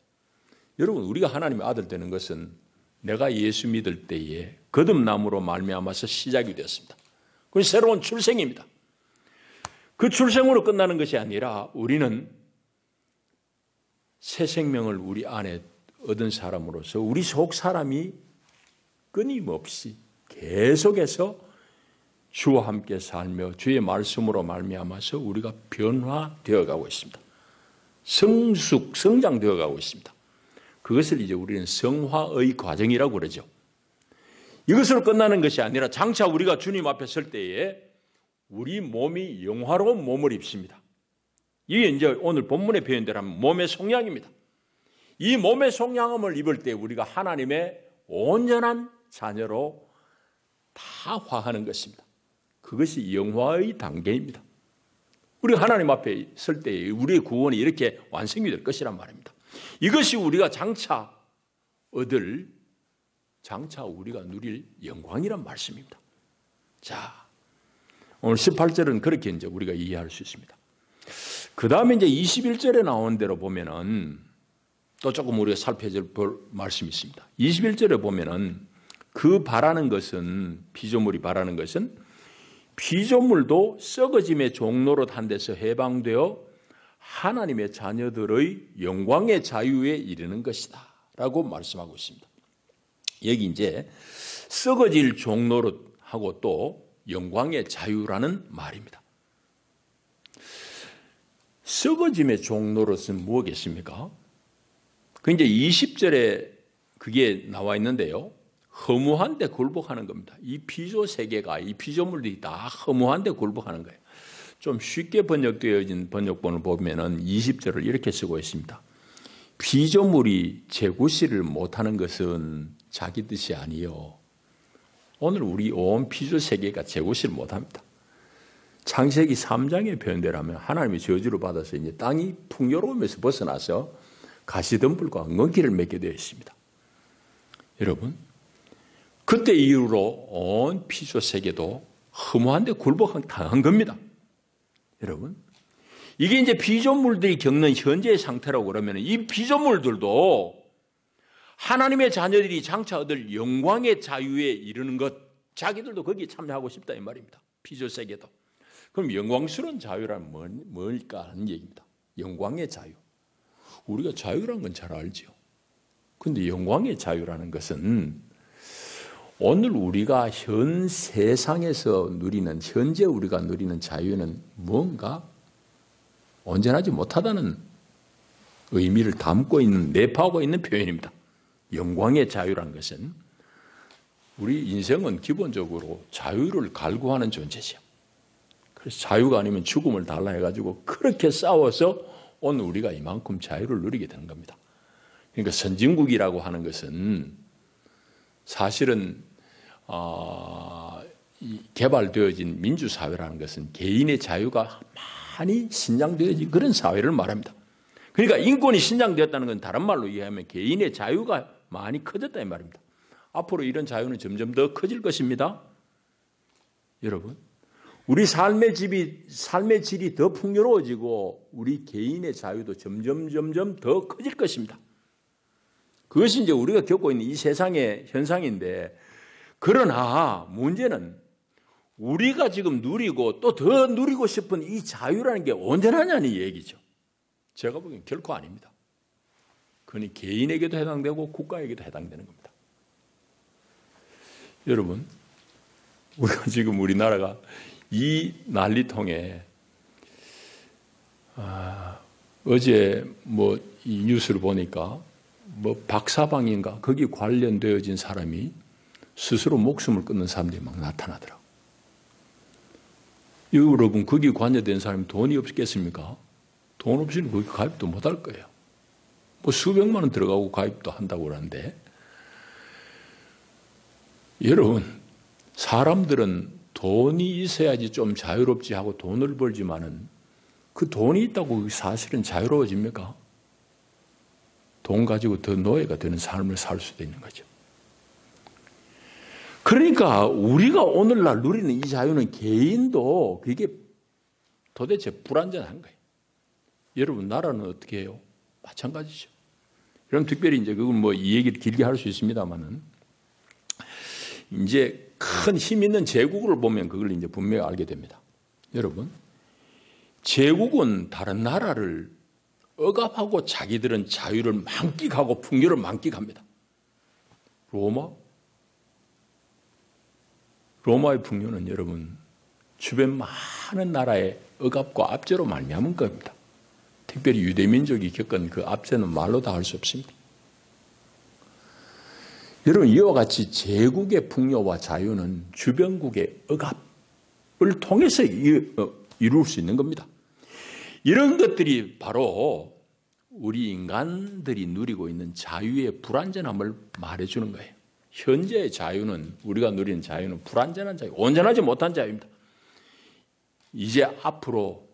여러분, 우리가 하나님의 아들 되는 것은 내가 예수 믿을 때에 거듭남으로 말미암아서 시작이 되었습니다. 그건 새로운 출생입니다. 그 출생으로 끝나는 것이 아니라 우리는 새 생명을 우리 안에 얻은 사람으로서 우리 속 사람이 끊임없이 계속해서 주와 함께 살며 주의 말씀으로 말미암아서 우리가 변화되어 가고 있습니다. 성장되어 가고 있습니다. 그것을 이제 우리는 성화의 과정이라고 그러죠. 이것으로 끝나는 것이 아니라 장차 우리가 주님 앞에 설 때에 우리 몸이 영화로운 몸을 입습니다. 이게 이제 오늘 본문의 표현대로 하면 몸의 속량입니다. 이 몸의 속량함을 입을 때 우리가 하나님의 온전한 자녀로 다 화하는 것입니다. 그것이 영화의 단계입니다. 우리가 하나님 앞에 설 때 우리의 구원이 이렇게 완성이 될 것이란 말입니다. 이것이 우리가 장차 우리가 누릴 영광이란 말씀입니다. 자, 오늘 18절은 그렇게 이제 우리가 이해할 수 있습니다. 그 다음에 이제 21절에 나온 대로 보면은 또 조금 우리가 살펴볼 말씀이 있습니다. 21절에 보면은 그 바라는 것은, 피조물이 바라는 것은 피조물도 썩어짐의 종로릇 한 데서 해방되어 하나님의 자녀들의 영광의 자유에 이르는 것이다 라고 말씀하고 있습니다. 여기 이제 썩어질 종로릇하고 또 영광의 자유라는 말입니다. 썩어짐의 종로릇은 무엇이겠습니까? 그 이제 20절에 그게 나와 있는데요. 허무한 데 굴복하는 겁니다. 이 피조 세계가, 이 피조물들이 다 허무한 데 굴복하는 거예요. 좀 쉽게 번역되어진 번역본을 보면은 20절을 이렇게 쓰고 있습니다. 피조물이 재구실을 못하는 것은 자기 뜻이 아니요. 오늘 우리 온 피조 세계가 재구실을 못합니다. 창세기 3장의 표현대로하면 하나님의 저주를 받아서 이제 땅이 풍요로움에서 벗어나서 가시덤불과 엉겅퀴를 맺게 되어 있습니다. 여러분, 그때 이후로 온 피조 세계도 허무한 데 굴복당한 겁니다. 여러분, 이게 이제 피조물들이 겪는 현재의 상태라고 그러면 이 피조물들도 하나님의 자녀들이 장차 얻을 영광의 자유에 이르는 것, 자기들도 거기에 참여하고 싶다 이 말입니다. 피조 세계도. 그럼 영광스러운 자유란 뭘까 하는 얘기입니다. 영광의 자유. 우리가 자유란 건 잘 알죠. 그런데 영광의 자유라는 것은 오늘 우리가 현 세상에서 누리는, 현재 우리가 누리는 자유는 뭔가 온전하지 못하다는 의미를 담고 있는, 내포하고 있는 표현입니다. 영광의 자유라는 것은 우리 인생은 기본적으로 자유를 갈구하는 존재죠. 그래서 자유가 아니면 죽음을 달라 해가지고 그렇게 싸워서 오늘 우리가 이만큼 자유를 누리게 되는 겁니다. 그러니까 선진국이라고 하는 것은 사실은 개발되어진 민주사회라는 것은 개인의 자유가 많이 신장되어진 그런 사회를 말합니다. 그러니까 인권이 신장되었다는 건 다른 말로 이해하면 개인의 자유가 많이 커졌다 이 말입니다. 앞으로 이런 자유는 점점 더 커질 것입니다. 여러분, 우리 삶의 질이 더 풍요로워지고 우리 개인의 자유도 점점 더 커질 것입니다. 그것이 이제 우리가 겪고 있는 이 세상의 현상인데, 그러나 문제는 우리가 지금 누리고 또 더 누리고 싶은 이 자유라는 게 온전하냐는 얘기죠. 제가 보기엔 결코 아닙니다. 그건 개인에게도 해당되고 국가에게도 해당되는 겁니다. 여러분, 우리가 지금 우리나라가 이 난리통에 어제 이 뉴스를 보니까 박사방인가 거기 관련되어진 사람이 스스로 목숨을 끊는 사람들이 막 나타나더라고요. 여러분, 거기 관여된 사람이 돈이 없겠습니까? 돈 없이는 거기 가입도 못할 거예요. 수백만 원 들어가고 가입도 한다고 그러는데, 여러분, 사람들은 돈이 있어야지 좀 자유롭지 하고 돈을 벌지만은 그 돈이 있다고 사실은 자유로워집니까? 돈 가지고 더 노예가 되는 삶을 살 수도 있는 거죠. 그러니까 우리가 오늘날 누리는 이 자유는 개인도 그게 도대체 불완전한 거예요. 여러분, 나라는 어떻게 해요? 마찬가지죠. 그럼 특별히 이제 그건 이 얘기를 길게 할 수 있습니다만은, 이제 큰 힘 있는 제국을 보면 그걸 이제 분명히 알게 됩니다. 여러분, 제국은 다른 나라를 억압하고 자기들은 자유를 만끽하고 풍요를 만끽합니다. 로마의 풍요는 여러분 주변 많은 나라의 억압과 압제로 말미암은 겁니다. 특별히 유대민족이 겪은 그 압제는 말로 다 할 수 없습니다. 여러분, 이와 같이 제국의 풍요와 자유는 주변국의 억압을 통해서 이룰 수 있는 겁니다. 이런 것들이 바로 우리 인간들이 누리고 있는 자유의 불완전함을 말해주는 거예요. 현재의 자유는, 우리가 누리는 자유는 불완전한 자유, 온전하지 못한 자유입니다. 이제 앞으로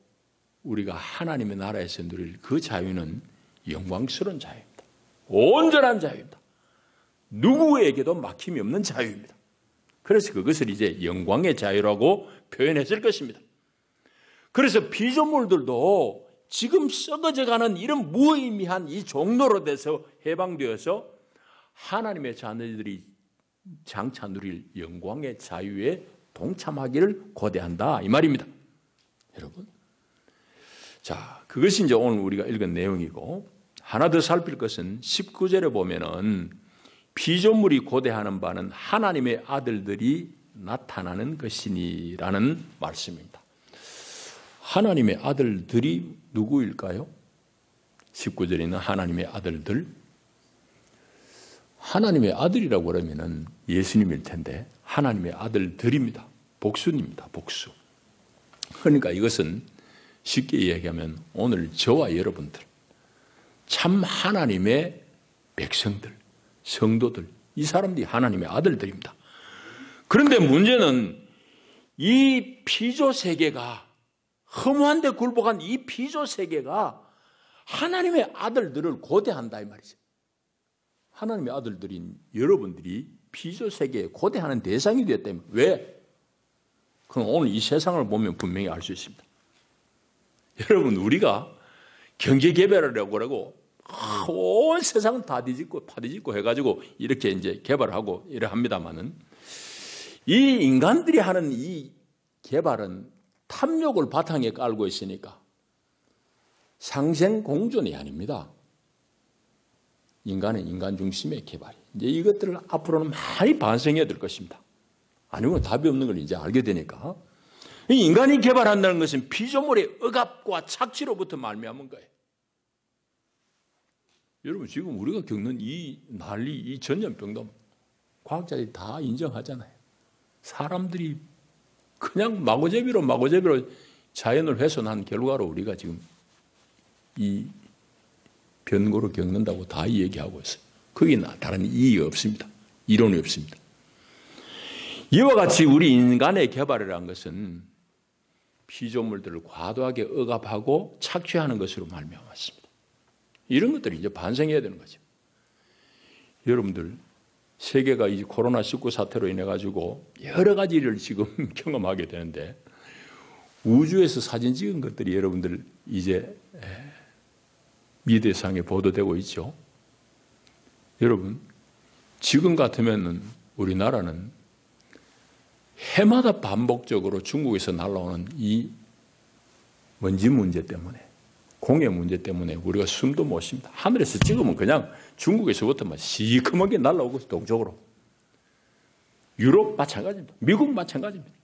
우리가 하나님의 나라에서 누릴 그 자유는 영광스러운 자유입니다. 온전한 자유입니다. 누구에게도 막힘이 없는 자유입니다. 그래서 그것을 이제 영광의 자유라고 표현했을 것입니다. 그래서 피조물들도 지금 썩어져가는 이런 무의미한 이 종로로 돼서 해방되어서 하나님의 자녀들이 장차 누릴 영광의 자유에 동참하기를 고대한다 이 말입니다. 여러분, 자, 그것이 이제 오늘 우리가 읽은 내용이고, 하나 더 살필 것은 19절에 보면은 피조물이 고대하는 바는 하나님의 아들들이 나타나는 것이니라는 말씀입니다. 하나님의 아들들이 누구일까요? 19절에 있는 하나님의 아들들, 하나님의 아들이라고 그러면은 예수님일 텐데 하나님의 아들들입니다. 복수입니다. 복수. 그러니까 이것은 쉽게 이야기하면 오늘 저와 여러분들, 참 하나님의 백성들, 성도들, 이 사람들이 하나님의 아들들입니다. 그런데 문제는 이 피조세계가, 허무한 데 굴복한 이 피조세계가 하나님의 아들들을 고대한다 이 말이죠. 하나님의 아들들인 여러분들이 피조세계에 고대하는 대상이 되었다면 왜? 그럼 오늘 이 세상을 보면 분명히 알 수 있습니다. 여러분, 우리가 경제개발하려고 그러고 온 세상은 다 뒤집고 파뒤집고 해가지고 이렇게 이제 개발하고 이래 합니다만은, 이 인간들이 하는 이 개발은 탐욕을 바탕에 깔고 있으니까 상생공존이 아닙니다. 인간은 인간 중심의 개발. 이제 이것들을 앞으로는 많이 반성해야 될 것입니다. 아니면 답이 없는 걸 이제 알게 되니까. 인간이 개발한다는 것은 피조물의 억압과 착취로부터 말미암은 거예요. 여러분, 지금 우리가 겪는 이 난리, 이 전염병도 과학자들이 다 인정하잖아요. 사람들이 그냥 마구잡이로 자연을 훼손한 결과로 우리가 지금 이 변고를 겪는다고 다 얘기하고 있어요. 거기에 다른 이의가 없습니다. 이론이 없습니다. 이와 같이 우리 인간의 개발이라는 것은 피조물들을 과도하게 억압하고 착취하는 것으로 말미암았습니다. 이런 것들이 이제 반성해야 되는 거죠. 여러분들, 세계가 이 코로나19 사태로 인해 가지고 여러 가지를 지금 경험하게 되는데, 우주에서 사진 찍은 것들이 여러분들 이제 미디어상에 보도되고 있죠. 여러분, 지금 같으면 우리나라는 해마다 반복적으로 중국에서 날아오는 이 먼지 문제 때문에, 공해 문제 때문에 우리가 숨도 못 쉽니다. 하늘에서 찍으면 그냥 중국에서부터 막 시커멓게 날아오고 동쪽으로. 유럽 마찬가지입니다. 미국 마찬가지입니다.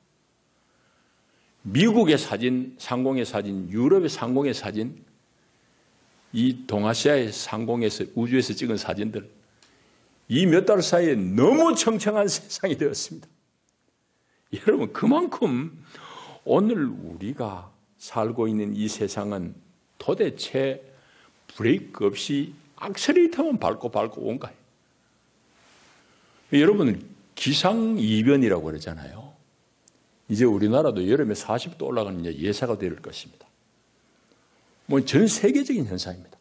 미국의 사진, 상공의 사진, 유럽의 상공의 사진, 이 동아시아의 상공에서, 우주에서 찍은 사진들, 이 몇 달 사이에 너무 청청한 세상이 되었습니다. 여러분, 그만큼 오늘 우리가 살고 있는 이 세상은 도대체 브레이크 없이 악셀레이터만 밟고 온 거예요. 여러분은 기상이변이라고 그러잖아요. 이제 우리나라도 여름에 40도 올라가는 이제 예사가 될 것입니다. 뭐 전 세계적인 현상입니다.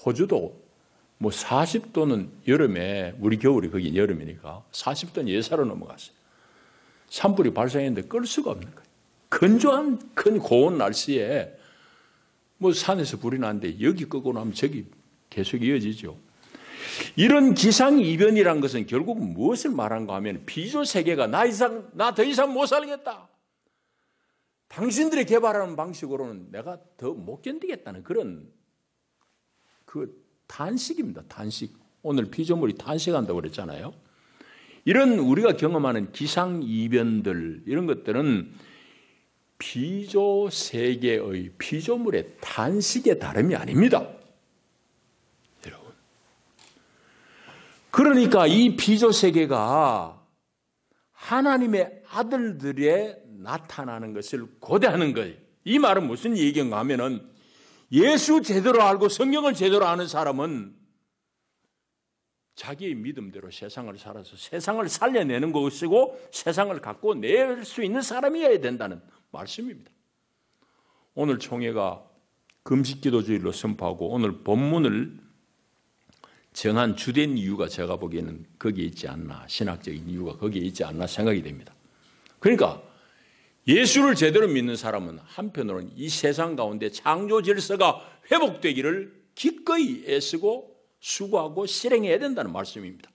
호주도 뭐 40도는 여름에, 우리 겨울이 거기 여름이니까 40도는 예사로 넘어갔어요. 산불이 발생했는데 끌 수가 없는 거예요. 건조한 큰 고온 날씨에 뭐 산에서 불이 나는데 여기 끄고 나면 저기 계속 이어지죠. 이런 기상이변이란 것은 결국 무엇을 말한가 하면, 피조세계가 나 더 이상 못 살겠다, 당신들이 개발하는 방식으로는 내가 더 못 견디겠다는 그런 탄식입니다. 탄식. 오늘 피조물이 탄식한다고 그랬잖아요. 이런 우리가 경험하는 기상이변들, 이런 것들은 피조세계의 피조물의 탄식의 다름이 아닙니다. 여러분, 그러니까 이 피조세계가 하나님의 아들들의 나타나는 것을 고대하는 거예요. 이 말은 무슨 얘기인가 하면은, 예수 제대로 알고 성경을 제대로 아는 사람은 자기의 믿음대로 세상을 살아서 세상을 살려내는 것이고 세상을 갖고 낼 수 있는 사람이어야 된다는 말씀입니다. 오늘 총회가 금식기도주의로 선포하고 오늘 본문을 정한 주된 이유가 제가 보기에는 거기에 있지 않나, 신학적인 이유가 거기에 있지 않나 생각이 됩니다. 그러니까 예수를 제대로 믿는 사람은 한편으로는 이 세상 가운데 창조 질서가 회복되기를 기꺼이 애쓰고 수고하고 실행해야 된다는 말씀입니다.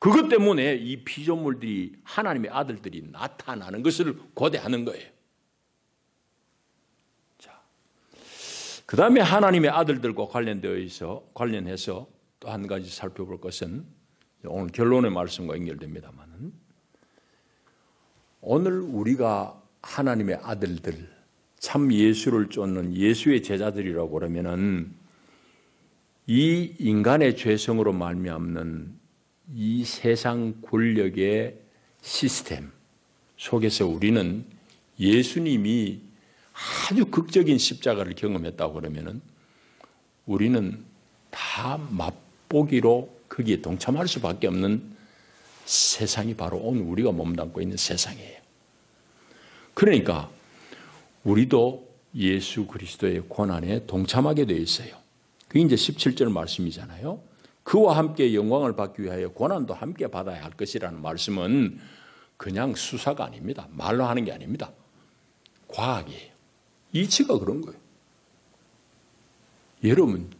그것 때문에 이 피조물들이 하나님의 아들들이 나타나는 것을 고대하는 거예요. 자, 그 다음에 하나님의 아들들과 관련해서 또 한 가지 살펴볼 것은 오늘 결론의 말씀과 연결됩니다만, 오늘 우리가 하나님의 아들들, 참 예수를 쫓는 예수의 제자들이라고 그러면은 이 인간의 죄성으로 말미암는 이 세상 권력의 시스템 속에서 우리는 예수님이 아주 극적인 십자가를 경험했다고 그러면은 우리는 다 맛보기로 거기에 동참할 수밖에 없는 세상이 바로 오늘 우리가 몸담고 있는 세상이에요. 그러니까 우리도 예수 그리스도의 고난에 동참하게 되어 있어요. 그게 이제 17절 말씀이잖아요. 그와 함께 영광을 받기 위하여 고난도 함께 받아야 할 것이라는 말씀은 그냥 수사가 아닙니다. 말로 하는 게 아닙니다. 과학이에요. 이치가 그런 거예요. 여러분,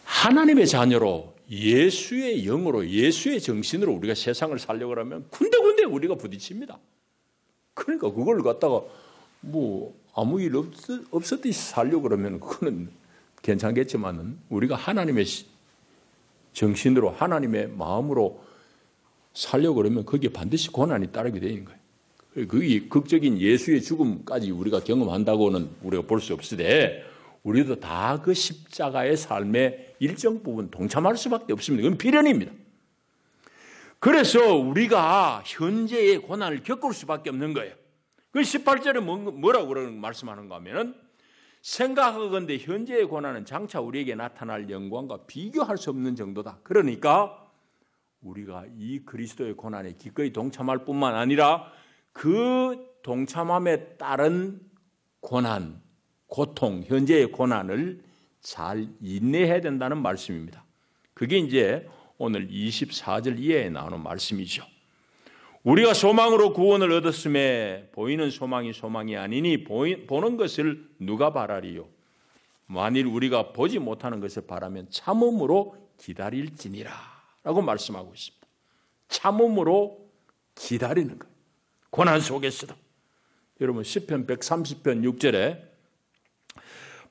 하나님의 자녀로 예수의 영으로 예수의 정신으로 우리가 세상을 살려고 하면 군데군데 우리가 부딪힙니다. 그러니까 그걸 갖다가 뭐 아무 일 없었듯이 살려고 그러면 그거는 괜찮겠지만은 우리가 하나님의 정신으로 하나님의 마음으로 살려고 그러면 거기에 반드시 고난이 따르게 되는 거예요. 그게 극적인 예수의 죽음까지 우리가 경험한다고는 우리가 볼 수 없으되 우리도 다 그 십자가의 삶의 일정 부분 동참할 수밖에 없습니다. 그건 필연입니다. 그래서 우리가 현재의 고난을 겪을 수밖에 없는 거예요. 그 18절에 뭐라고 말씀하는가 하면은 생각하건대 현재의 고난은 장차 우리에게 나타날 영광과 비교할 수 없는 정도다. 그러니까 우리가 이 그리스도의 고난에 기꺼이 동참할 뿐만 아니라 그 동참함에 따른 고난, 고통, 현재의 고난을 잘 인내해야 된다는 말씀입니다. 그게 이제 오늘 24절 이하에 나오는 말씀이죠. 우리가 소망으로 구원을 얻었음에 보이는 소망이 소망이 아니니 보는 것을 누가 바라리요? 만일 우리가 보지 못하는 것을 바라면 참음으로 기다릴지니라 라고 말씀하고 있습니다. 참음으로 기다리는 거예요. 고난 속에서도. 여러분 시편 130편 6절에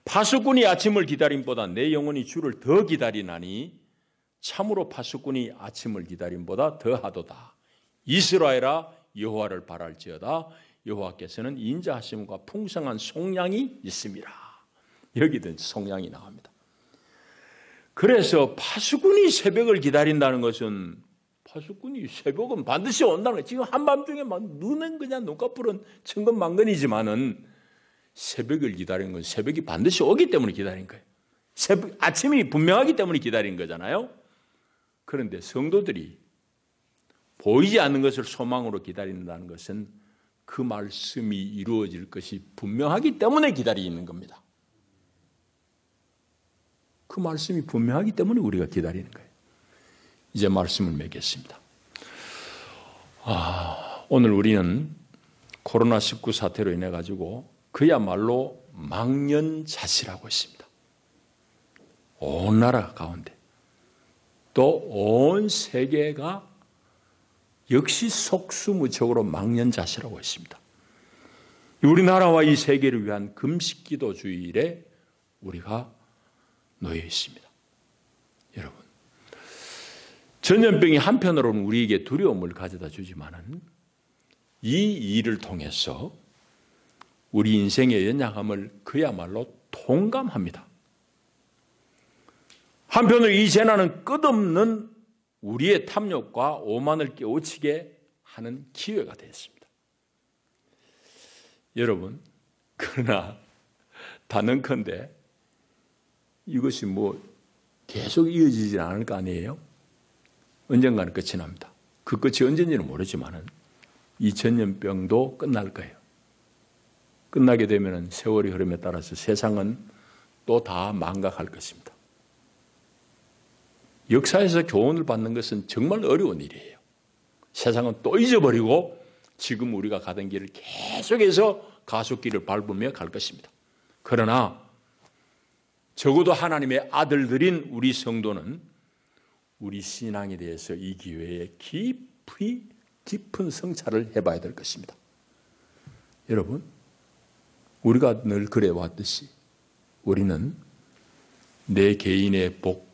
파수꾼이 아침을 기다림보다 내 영혼이 주를 더 기다리나니 참으로 파수꾼이 아침을 기다림보다 더하도다. 이스라엘아 여호와를 바랄지어다. 여호와께서는 인자하심과 풍성한 속량이 있습니다. 여기든 속량이 나옵니다. 그래서 파수꾼이 새벽을 기다린다는 것은 파수꾼이 새벽은 반드시 온다는 거예요. 지금 한밤중에 막 눈은 그냥 눈꺼풀은 천근만근이지만은 새벽을 기다리는 건 새벽이 반드시 오기 때문에 기다린 거예요. 아침이 분명하기 때문에 기다린 거잖아요. 그런데 성도들이 보이지 않는 것을 소망으로 기다린다는 것은 그 말씀이 이루어질 것이 분명하기 때문에 기다리는 겁니다. 그 말씀이 분명하기 때문에 우리가 기다리는 거예요. 이제 말씀을 맺겠습니다. 오늘 우리는 코로나19 사태로 인해 가지고 그야말로 망연자실하고 있습니다. 온 나라 가운데 또 온 세계가 역시 속수무책으로 망연자실하고 있습니다. 우리나라와 이 세계를 위한 금식기도 주일에 우리가 놓여 있습니다. 여러분, 전염병이 한편으로는 우리에게 두려움을 가져다 주지만은 이 일을 통해서 우리 인생의 연약함을 그야말로 통감합니다. 한편으로 이 재난은 끝없는 우리의 탐욕과 오만을 깨우치게 하는 기회가 되었습니다. 여러분, 그러나 단언컨대 이것이 계속 이어지지 않을 거 아니에요? 언젠가는 끝이 납니다. 그 끝이 언제인지는 모르지만은 이 전염병도 끝날 거예요. 끝나게 되면 세월이 흐름에 따라서 세상은 또 다 망각할 것입니다. 역사에서 교훈을 받는 것은 정말 어려운 일이에요. 세상은 또 잊어버리고 지금 우리가 가던 길을 계속해서 가속길을 밟으며 갈 것입니다. 그러나 적어도 하나님의 아들들인 우리 성도는 우리 신앙에 대해서 이 기회에 깊은 성찰을 해봐야 될 것입니다. 여러분, 우리가 늘 그래왔듯이 우리는 내 개인의 복,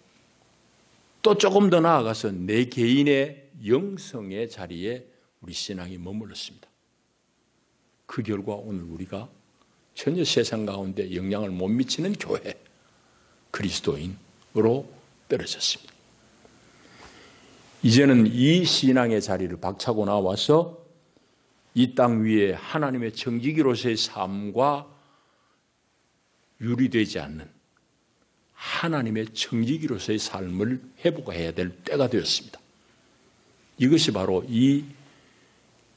또 조금 더 나아가서 내 개인의 영성의 자리에 우리 신앙이 머물렀습니다. 그 결과 오늘 우리가 전혀 세상 가운데 영향을 못 미치는 교회, 그리스도인으로 떨어졌습니다. 이제는 이 신앙의 자리를 박차고 나와서 이 땅 위에 하나님의 청지기로서의 삶과 유리되지 않는 하나님의 청지기로서의 삶을 회복해야 될 때가 되었습니다. 이것이 바로 이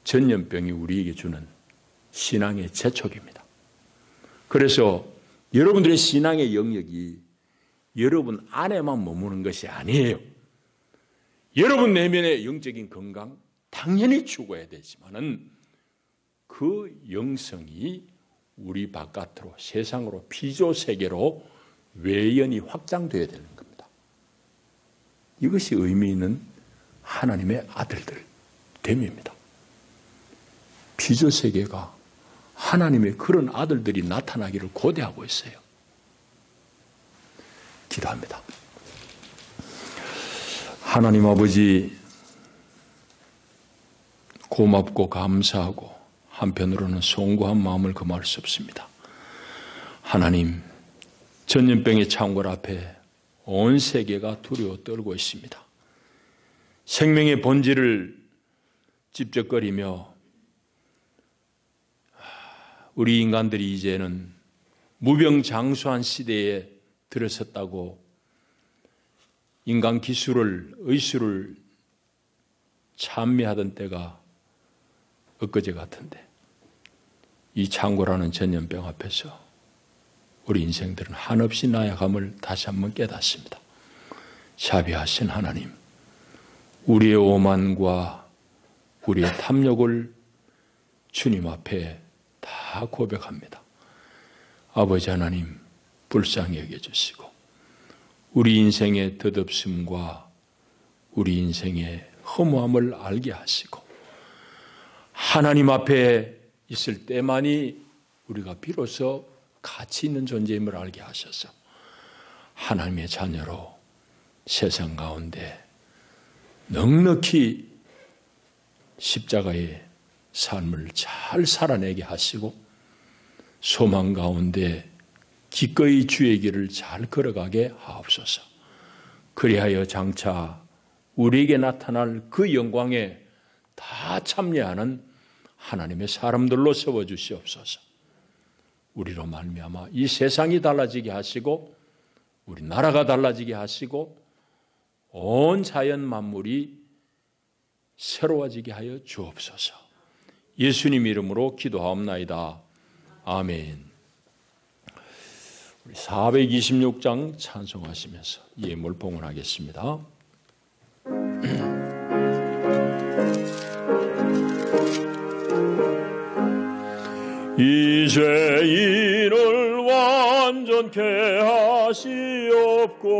전염병이 우리에게 주는 신앙의 재촉입니다. 그래서 여러분들의 신앙의 영역이 여러분 안에만 머무는 것이 아니에요. 여러분 내면의 영적인 건강 당연히 추구해야 되지만은 그 영성이 우리 바깥으로 세상으로 피조 세계로 외연히 확장되어야 되는 겁니다. 이것이 의미 있는 하나님의 아들들 됨입니다. 피조 세계가 하나님의 그런 아들들이 나타나기를 고대하고 있어요. 기도합니다. 하나님 아버지, 고맙고 감사하고 한편으로는 송구한 마음을 금할 수 없습니다. 하나님, 전염병의 창궐 앞에 온 세계가 두려워 떨고 있습니다. 생명의 본질을 찝쩍거리며 우리 인간들이 이제는 무병장수한 시대에 들어섰다고 인간 기술을, 의술을 찬미하던 때가 엊그제 같은데 이 창궐하는 전염병 앞에서 우리 인생들은 한없이 나약함을 다시 한번 깨닫습니다. 자비하신 하나님, 우리의 오만과 우리의 탐욕을 주님 앞에 다 고백합니다. 아버지 하나님, 불쌍히 여겨주시고 우리 인생의 덧없음과 우리 인생의 허무함을 알게 하시고 하나님 앞에 있을 때만이 우리가 비로소 가치 있는 존재임을 알게 하셔서 하나님의 자녀로 세상 가운데 넉넉히 십자가의 삶을 잘 살아내게 하시고 소망 가운데 기꺼이 주의 길을 잘 걸어가게 하옵소서. 그리하여 장차 우리에게 나타날 그 영광에 다 참여하는 하나님의 사람들로 세워주시옵소서. 우리로 말미암아 이 세상이 달라지게 하시고 우리 나라가 달라지게 하시고 온 자연 만물이 새로워지게 하여 주옵소서. 예수님 이름으로 기도하옵나이다. 아멘. 우리 426장 찬송하시면서 예물 봉헌하겠습니다. 이 죄인을 완전케 하시옵고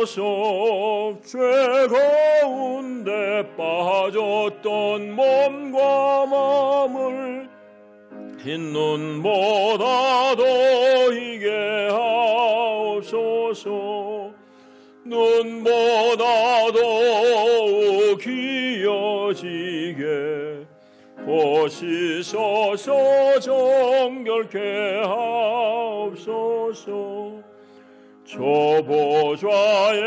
고하소서. 죄 가운데 빠졌던 몸과 마음을 흰 눈보다 더이게 하옵소서. 눈보다 더욱 귀어지게 보시소서. 정결케 하옵소서. 저 보좌에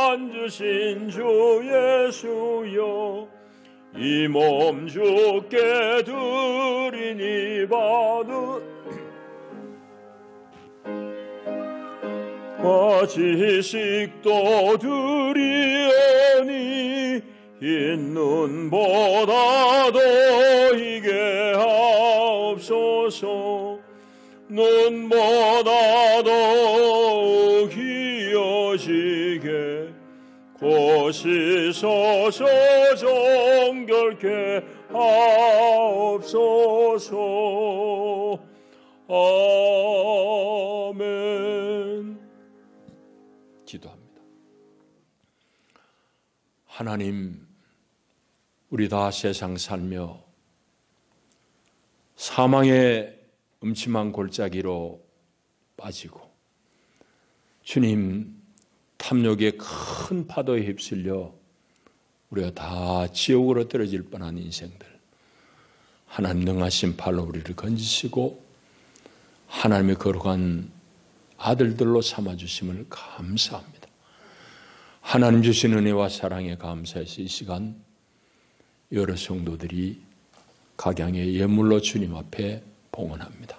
앉으신 주 예수여, 이 몸 주께 드리니 지식도 드리오니 흰 눈보다 더이게 하옵소서. 눈보다 더욱 희어지게 고시소서. 정결케 하옵소서. 아멘. 기도합니다. 하나님, 우리 다 세상 살며 사망의 음침한 골짜기로 빠지고 주님 탐욕의 큰 파도에 휩쓸려 우리가 다 지옥으로 떨어질 뻔한 인생들, 하나님 능하신 팔로 우리를 건지시고 하나님의 거룩한 아들들로 삼아주심을 감사합니다. 하나님 주신 은혜와 사랑에 감사해서 이 시간 여러 성도들이 각양의 예물로 주님 앞에 봉헌합니다.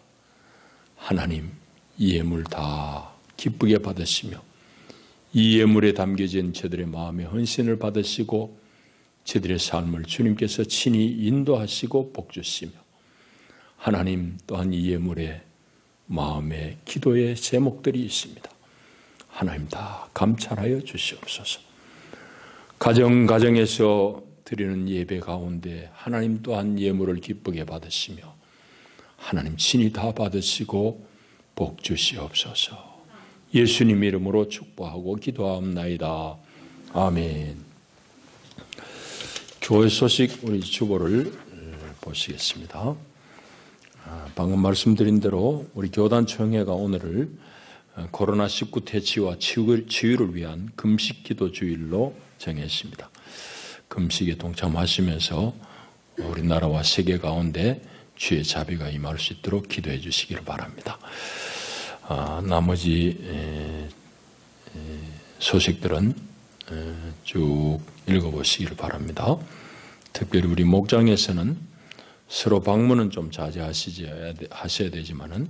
하나님, 이 예물 다 기쁘게 받으시며 이 예물에 담겨진 저들의 마음의 헌신을 받으시고 저들의 삶을 주님께서 친히 인도하시고 복주시며 하나님 또한 이 예물에 마음의 기도의 제목들이 있습니다. 하나님 다 감찰하여 주시옵소서. 가정에서 드리는 예배 가운데 하나님 또한 예물을 기쁘게 받으시며 하나님 친히 다 받으시고 복 주시옵소서. 예수님 이름으로 축복하고 기도하옵나이다. 아멘. 교회 소식 우리 주보를 보시겠습니다. 방금 말씀드린 대로 우리 교단총회가 오늘을 코로나19 대치와 치유를 위한 금식 기도 주일로 정했습니다. 금식에 동참하시면서 우리나라와 세계 가운데 주의 자비가 임할 수 있도록 기도해 주시기를 바랍니다. 나머지 소식들은 쭉 읽어보시기를 바랍니다. 특별히 우리 목장에서는 서로 방문은 좀 자제하셔야 되지만은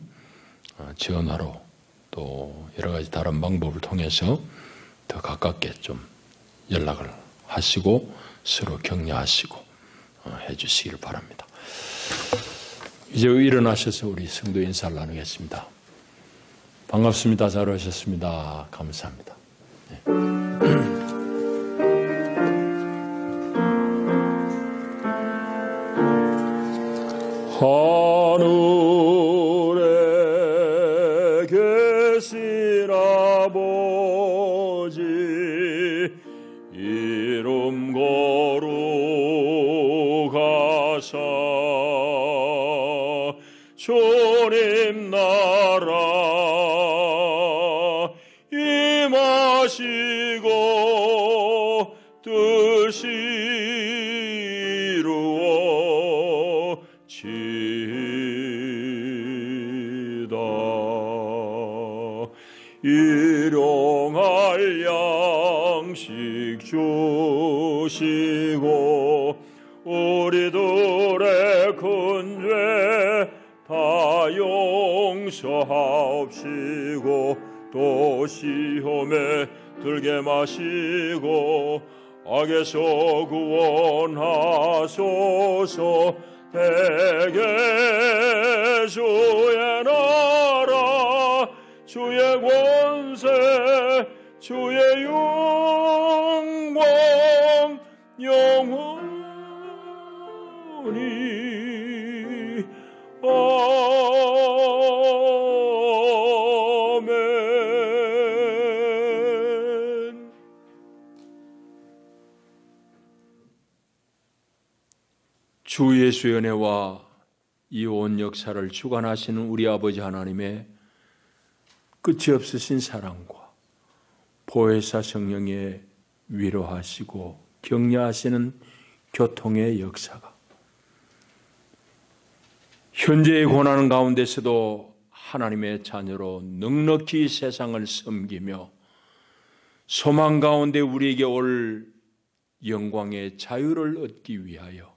전화로 또 여러 가지 다른 방법을 통해서 더 가깝게 좀 연락을 하시고 서로 격려하시고 해주시기를 바랍니다. 이제 일어나셔서 우리 성도 인사를 나누겠습니다. 반갑습니다. 잘 오셨습니다. 감사합니다. 네. 하늘에 계신 아버지 이름 거룩하사 주님 나라 임하시고 뜻이 이루어지이다. 일용할 양식 주시고 우리들의 큰 죄 다 용서하옵시고 또 시험에 들게 마시고 악에서 구원하소서. 대개 주의 나라 주의 권세 주의 영광 영원히 아멘. 주 예수의 은혜와 이 온 역사를 주관하시는 우리 아버지 하나님의 끝이 없으신 사랑과 보혜사 성령의 위로하시고 격려하시는 교통의 역사가 현재의 고난 가운데서도 하나님의 자녀로 넉넉히 세상을 섬기며 소망 가운데 우리에게 올 영광의 자유를 얻기 위하여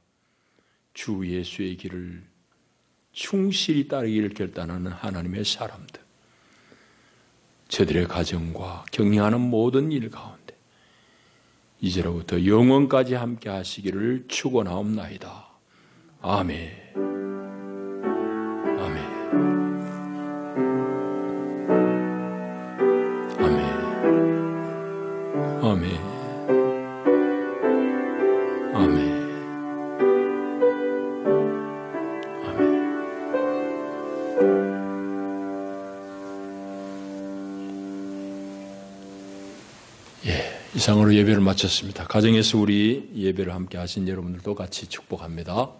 주 예수의 길을 충실히 따르기를 결단하는 하나님의 사람들, 저들의 가정과 격려하는 모든 일 가운데 이제로부터 영원까지 함께 하시기를 축원하옵나이다. 아멘. 아멘. 아멘. 아멘. 아멘. 아멘. 이상으로 예배를 마쳤습니다. 가정에서 우리 예배를 함께 하신 여러분들도 같이 축복합니다.